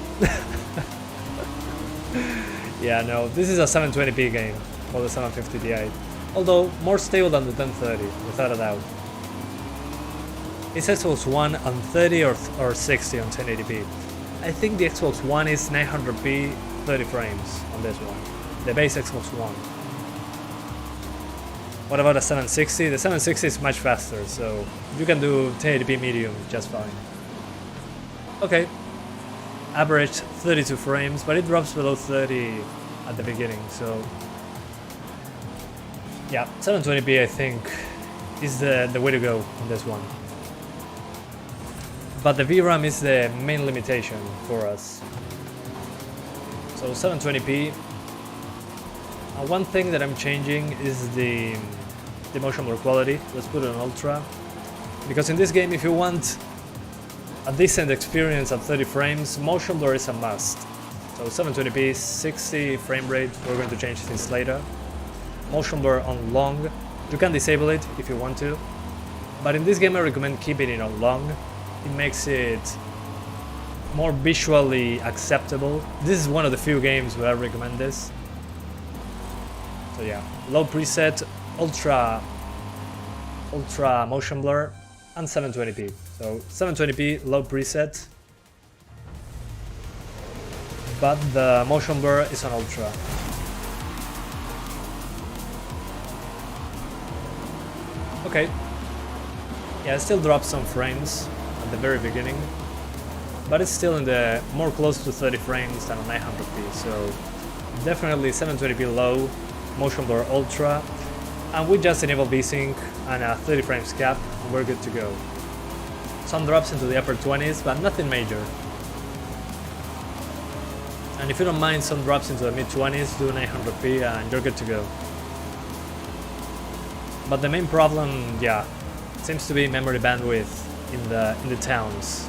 Yeah, no. This is a 720p game for the 750 Ti. Although more stable than the 1030, without a doubt. Is Xbox One on 30 or 60 on 1080p? I think the Xbox One is 900p 30 frames on this one. The base Xbox One. What about a 760? The 760 is much faster, so you can do 1080p medium just fine. Okay. Average 32 frames, but it drops below 30 at the beginning, so... Yeah, 720p I think is the way to go on this one. But the VRAM is the main limitation for us. So 720p. One thing that I'm changing is the motion blur quality. Let's put it on ultra. Because in this game, if you want a decent experience at 30 frames, motion blur is a must. So 720p, 60 frame rate, we're going to change this later. Motion blur on long, you can disable it if you want to, but in this game I recommend keeping it on long. It makes it more visually acceptable. This is one of the few games where I recommend this. So yeah, low preset, ultra motion blur, and 720p. So 720p, low preset, but the motion blur is on ultra. Okay. Yeah, it still drops some frames at the very beginning, but it's still in the more close to 30 frames than on 900p, so definitely 720p low, motion blur ultra, and we just enable VSync and a 30 frames cap, and we're good to go. Some drops into the upper 20s, but nothing major. And if you don't mind some drops into the mid 20s, do 900p and you're good to go. But the main problem, yeah, seems to be memory bandwidth in the towns.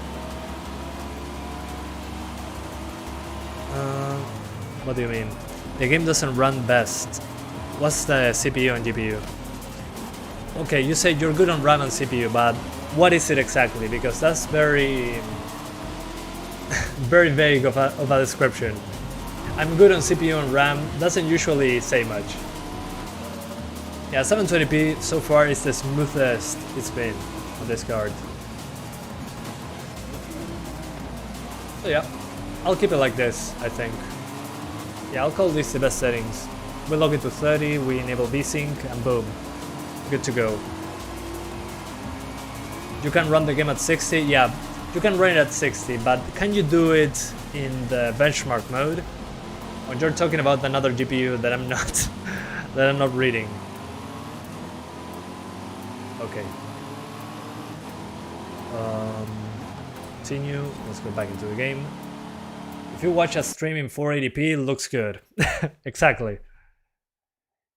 What do you mean? The game doesn't run best. What's the CPU and GPU? Okay, you say you're good on RAM and CPU, but what is it exactly? Because that's very very vague of a description. I'm good on CPU and RAM doesn't usually say much. Yeah, 720p so far is the smoothest it's been on this card. So yeah, I'll keep it like this, I think. Yeah, I'll call this the best settings. We log it to 30, we enable VSync, and boom, good to go. You can run the game at 60, yeah, you can run it at 60, but can you do it in the benchmark mode? When you're talking about another GPU that I'm not reading. Okay. Continue. Let's go back into the game. If you watch a stream in 480p, it looks good. Exactly.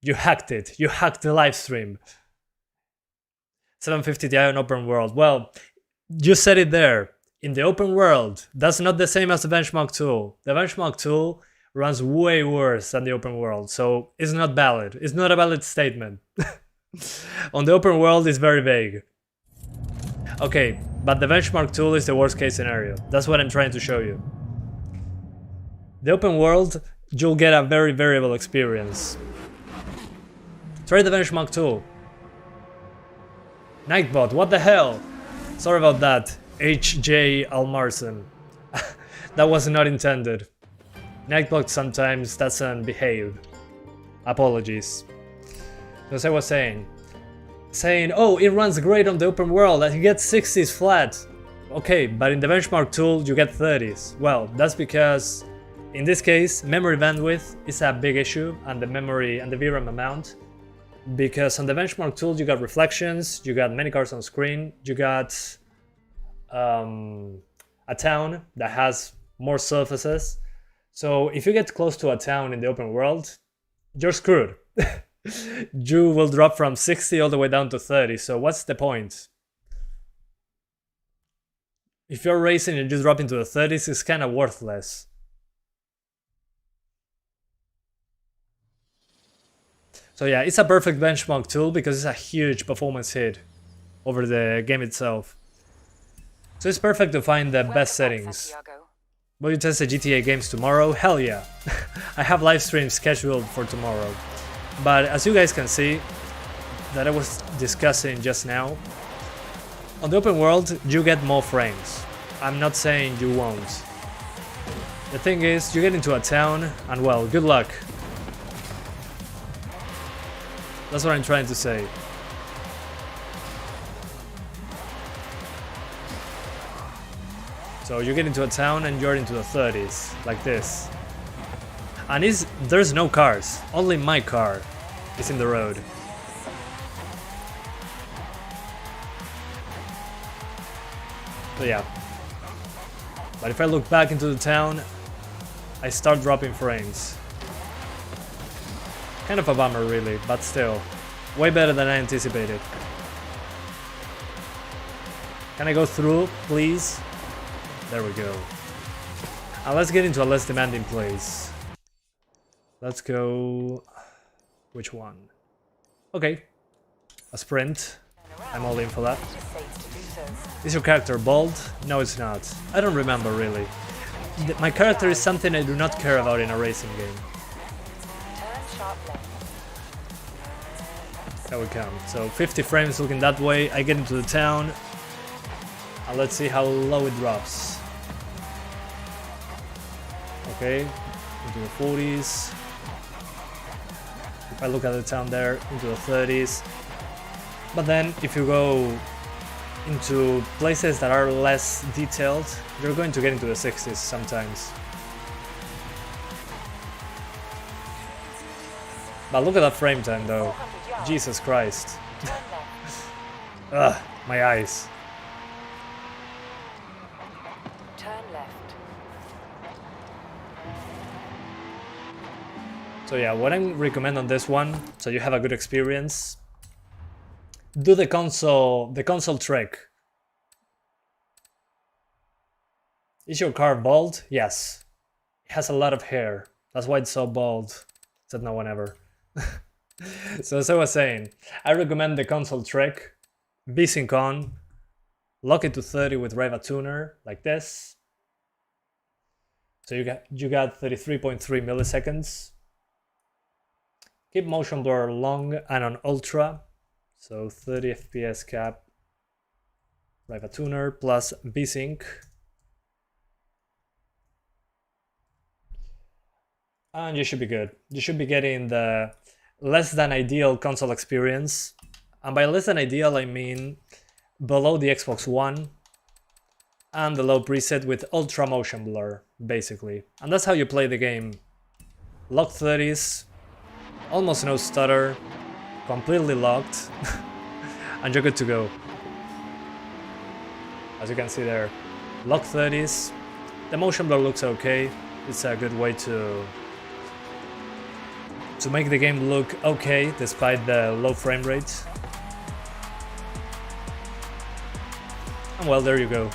You hacked it. You hacked the live stream. 750 Ti on open world. Well, you said it there. In the open world, that's not the same as the benchmark tool. The benchmark tool runs way worse than the open world, so it's not valid. It's not a valid statement. On the open world, it's very vague. Okay, but the benchmark tool is the worst case scenario. That's what I'm trying to show you. The open world, you'll get a very variable experience. Try the benchmark tool. Nightbot, what the hell? Sorry about that, HJ Almarson. That was not intended. Nightbot sometimes doesn't behave. Apologies. As I was saying, oh, it runs great on the open world and you get 60s flat. Okay, but in the benchmark tool you get 30s. Well, that's because in this case memory bandwidth is a big issue, and the memory and the VRAM amount, because on the benchmark tool you got reflections, you got many cars on screen, you got a town that has more surfaces. So if you get close to a town in the open world, you're screwed. You will drop from 60 all the way down to 30, so what's the point? If you're racing and you drop into the 30s, it's kind of worthless. So yeah, it's a perfect benchmark tool because it's a huge performance hit over the game itself. So it's perfect to find the best settings. Will you test the GTA games tomorrow? Hell yeah! I have live streams scheduled for tomorrow. But as you guys can see, that I was discussing just now, on the open world you get more frames. I'm not saying you won't. The thing is, you get into a town and well, good luck. That's what I'm trying to say. So you get into a town and you're into the 30s, like this. And there's no cars, only my car is in the road. So yeah. But if I look back into the town, I start dropping frames. Kind of a bummer really, but still. Way better than I anticipated. Can I go through, please? There we go. And let's get into a less demanding place. Let's go... Which one? Okay. A sprint. I'm all in for that. It is safe to do so. Is your character bald? No, it's not. I don't remember really. My character is something I do not care about in a racing game. Turn sharp left. There we come. So 50 frames looking that way. I get into the town. And let's see how low it drops. Okay, into the 40s. If I look at the town there, into the 30s. But then if you go into places that are less detailed, you're going to get into the 60s sometimes. But look at that frame time though. 400 yards. Jesus Christ. Turn left. Ugh, my eyes. Turn left. So yeah, what I recommend on this one, so you have a good experience, do the console trick. Is your car bald? Yes. It has a lot of hair. That's why it's so bald. Said no one ever. So as I was saying, I recommend the console trick. V-Sync on. Lock it to 30 with rivatuner, like this. So you got 33.3 milliseconds. Keep motion blur long and on ultra. So 30 FPS cap. Rivatuner plus V-Sync. And you should be good. You should be getting the less than ideal console experience. And by less than ideal, I mean below the Xbox One and the low preset with ultra motion blur, basically. And that's how you play the game. Locked 30s, almost no stutter, completely locked, and you're good to go. As you can see there, locked 30s. The motion blur looks okay. It's a good way to make the game look okay despite the low frame rate. And well, there you go.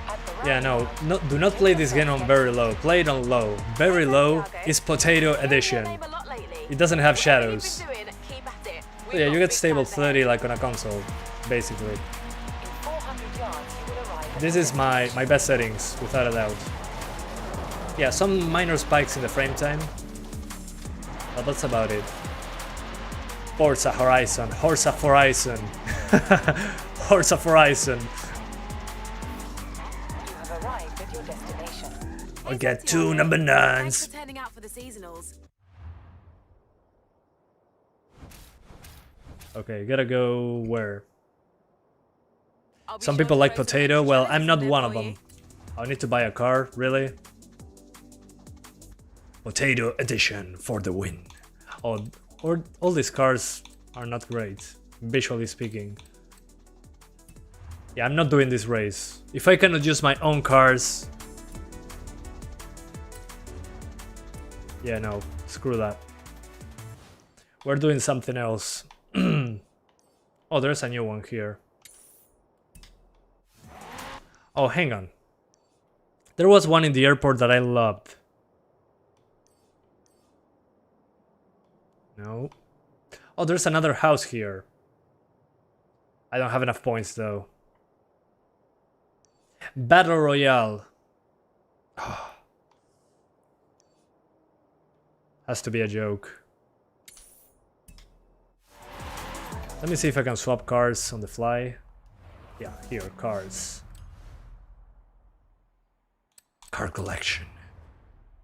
At the right. Yeah, no, do not play this game on very low. Play it on low. Very low is Potato Edition. It doesn't have shadows. So yeah, you get stable 30 like on a console, basically. In 400 yards, you will arrive at This is my best settings, without a doubt. Yeah, some minor spikes in the frame time, but that's about it. Forza Horizon, Forza Horizon, Forza Horizon. You have arrived at your destination. I'll get 2 number 9s. Thanks for turning out for the seasonals. Okay, gotta go where? I'll be Some sure people to like throw some Potato, extra well, challenges I'm not in there one of for them. you. I need to buy a car, really? Potato Edition for the win. Oh, or all these cars are not great, visually speaking. Yeah, I'm not doing this race. If I cannot use my own cars... Yeah, no, screw that. We're doing something else. Oh, there's a new one here. Oh, hang on. There was one in the airport that I loved. No. Oh, there's another house here. I don't have enough points though. Battle Royale. Has to be a joke. Let me see if I can swap cars on the fly. Yeah, here, cars. Car collection.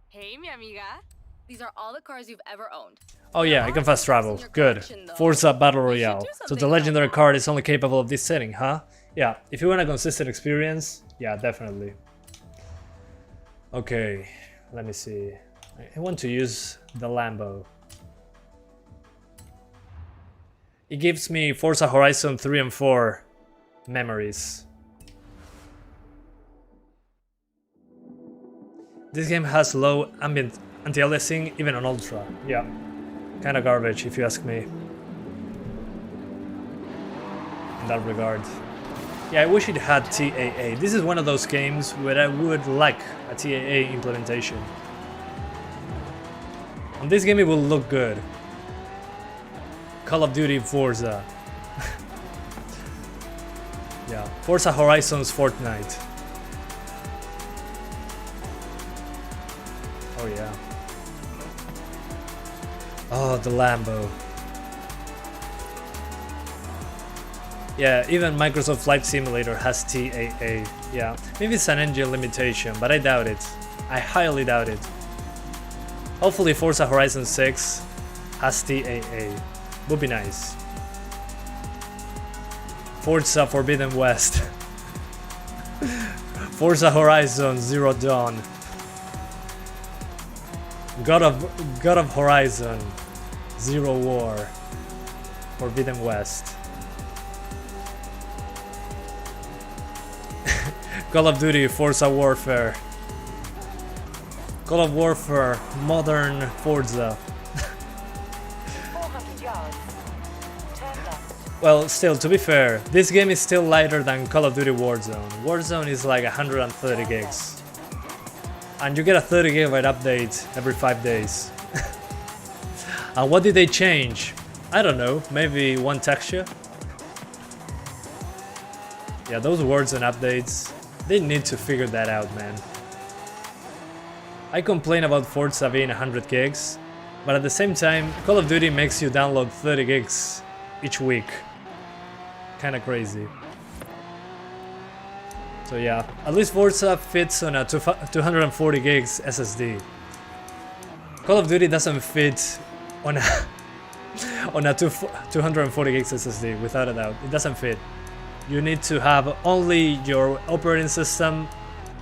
Hey, mi amiga. These are all the cars you've ever owned. Oh yeah, I can fast travel. Good. Forza Battle Royale. So the legendary card is only capable of this setting, huh? Yeah, if you want a consistent experience, yeah, definitely. Okay, let me see. I want to use the Lambo. It gives me Forza Horizon 3 and 4 memories. This game has low ambient anti-aliasing even on ultra. Yeah, kinda garbage if you ask me. In that regard. Yeah, I wish it had TAA. This is one of those games where I would like a TAA implementation. On this game it will look good. Call of Duty Forza. Yeah, Forza Horizon's Fortnite. Oh yeah. Oh, the Lambo. Yeah, even Microsoft Flight Simulator has TAA. Yeah, maybe it's an engine limitation, but I doubt it. I highly doubt it. Hopefully Forza Horizon 6 has TAA. Would be nice. Forza Forbidden West. Forza Horizon Zero Dawn. God of Horizon Zero War. Forbidden West. Call of Duty Forza Warfare. Call of Warfare Modern Forza. 400 yards. Turn left. Well, still, to be fair, this game is still lighter than Call of Duty Warzone. Warzone is like 130 gigs. And you get a 30 gigabyte update every 5 days. And what did they change? I don't know, maybe one texture? Yeah, those Warzone updates, they need to figure that out, man. I complain about Forza being 100 gigs, but at the same time, Call of Duty makes you download 30 gigs each week. Kinda crazy. So yeah, at least Forza fits on a 240 gigs SSD. Call of Duty doesn't fit on a on a 240 gigs SSD, without a doubt. It doesn't fit. You need to have only your operating system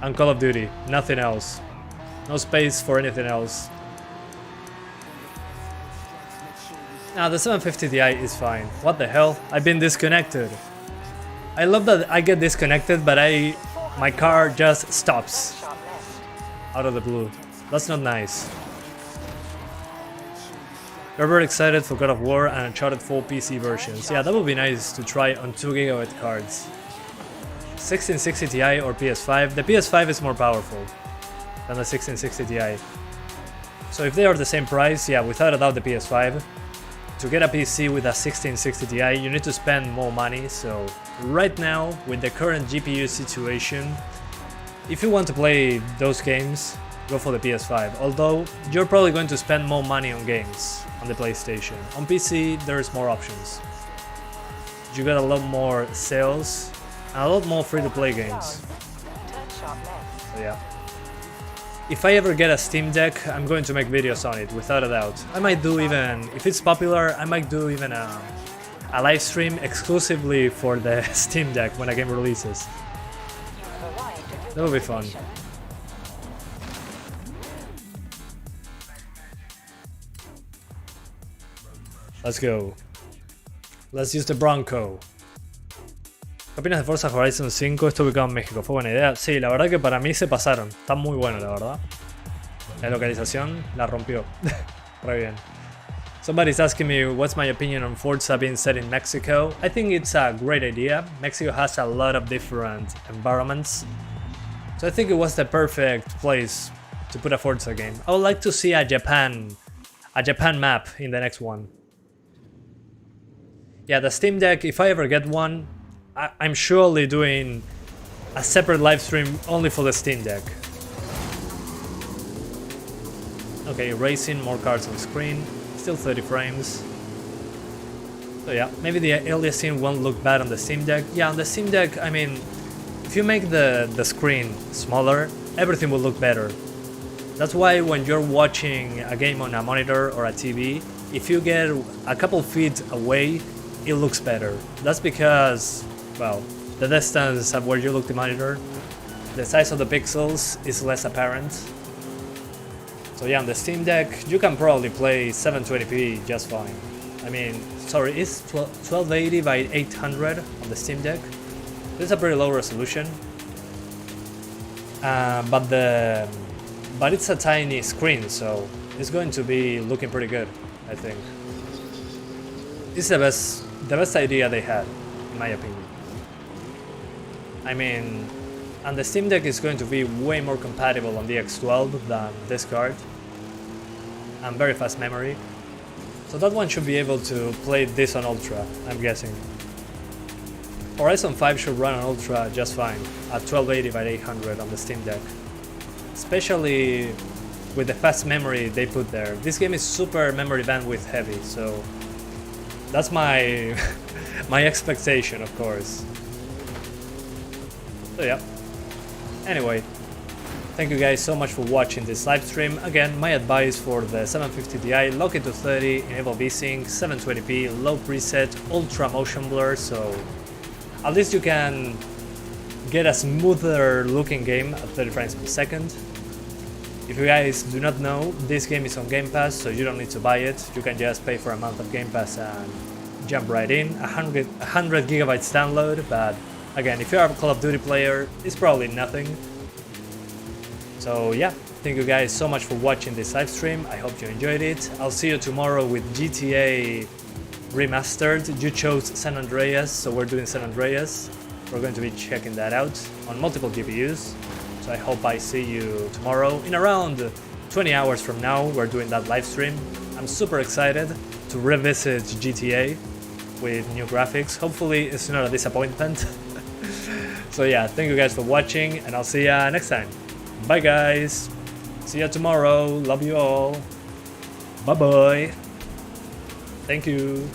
and Call of Duty, nothing else. No space for anything else. Now the 750 Ti is fine. What the hell? I've been disconnected. I love that I get disconnected, but my car just stops Sharp left. out of the blue. That's not nice. Yerba excited for God of War and Uncharted 4 PC versions. Yeah, that would be nice to try on 2GB cards. 1660 Ti or PS5. The PS5 is more powerful than the 1660 Ti. So if they are the same price, yeah, without a doubt the PS5. To get a PC with a 1660 Ti, you need to spend more money, so right now, with the current GPU situation, if you want to play those games, go for the PS5, although you're probably going to spend more money on games on the PlayStation. On PC, there's more options. You got a lot more sales, and a lot more free-to-play games. Turn sharp left. So yeah. If I ever get a Steam Deck, I'm going to make videos on it, without a doubt. I might do even, if it's popular, I might do even a live stream exclusively for the Steam Deck when a game releases. You have arrived at your That would be fun. destination. Let's go. Let's use the Bronco. ¿Qué opinas de Forza Horizon 5? Está ubicado en México. Fue buena idea. Sí, la verdad que para mí se pasaron. Está muy bueno, la verdad. La localización la rompió. Re bien. Somebody's asking me what's my opinion on Forza being set in Mexico. I think it's a great idea. Mexico has a lot of different environments. So I think it was the perfect place to put a Forza game. I would like to see a Japan map in the next one. Yeah, the Steam Deck, if I ever get one, I'm surely doing a separate live stream only for the Steam Deck. Okay, racing, more cards on screen, still 30 frames. So yeah, maybe the aliasing won't look bad on the Steam Deck. Yeah, on the Steam Deck, I mean, if you make the screen smaller, everything will look better. That's why when you're watching a game on a monitor or a TV, if you get a couple feet away, it looks better. That's because, well, the distance at where you look the monitor, the size of the pixels is less apparent. So yeah, on the Steam Deck, you can probably play 720p just fine. I mean, sorry, it's 1280 by 800 on the Steam Deck. It's a pretty low resolution, but it's a tiny screen, so it's going to be looking pretty good, I think. It's the best idea they had, in my opinion. I mean, and the Steam Deck is going to be way more compatible on the X12 than this card, and very fast memory. So that one should be able to play this on Ultra, I'm guessing. Horizon 5 should run on Ultra just fine, at 1280 by 800 on the Steam Deck. Especially with the fast memory they put there. This game is super memory bandwidth heavy, so that's my my expectation, of course. So yeah. Anyway, thank you guys so much for watching this live stream. Again, my advice for the 750 Ti, lock it to 30, enable VSync, 720p, low preset, ultra motion blur, so at least you can get a smoother looking game at 30 frames per second. If you guys do not know, this game is on Game Pass, so you don't need to buy it. You can just pay for a month of Game Pass and jump right in. 100 gigabytes download, but again, if you are a Call of Duty player, it's probably nothing. So yeah, thank you guys so much for watching this live stream. I hope you enjoyed it. I'll see you tomorrow with GTA Remastered. You chose San Andreas, so we're doing San Andreas. We're going to be checking that out on multiple GPUs. So I hope I see you tomorrow. In around 20 hours from now, we're doing that live stream. I'm super excited to revisit GTA with new graphics. Hopefully it's not a disappointment. So yeah, thank you guys for watching, and I'll see ya next time. Bye guys. See ya tomorrow. Love you all. Bye bye. Thank you.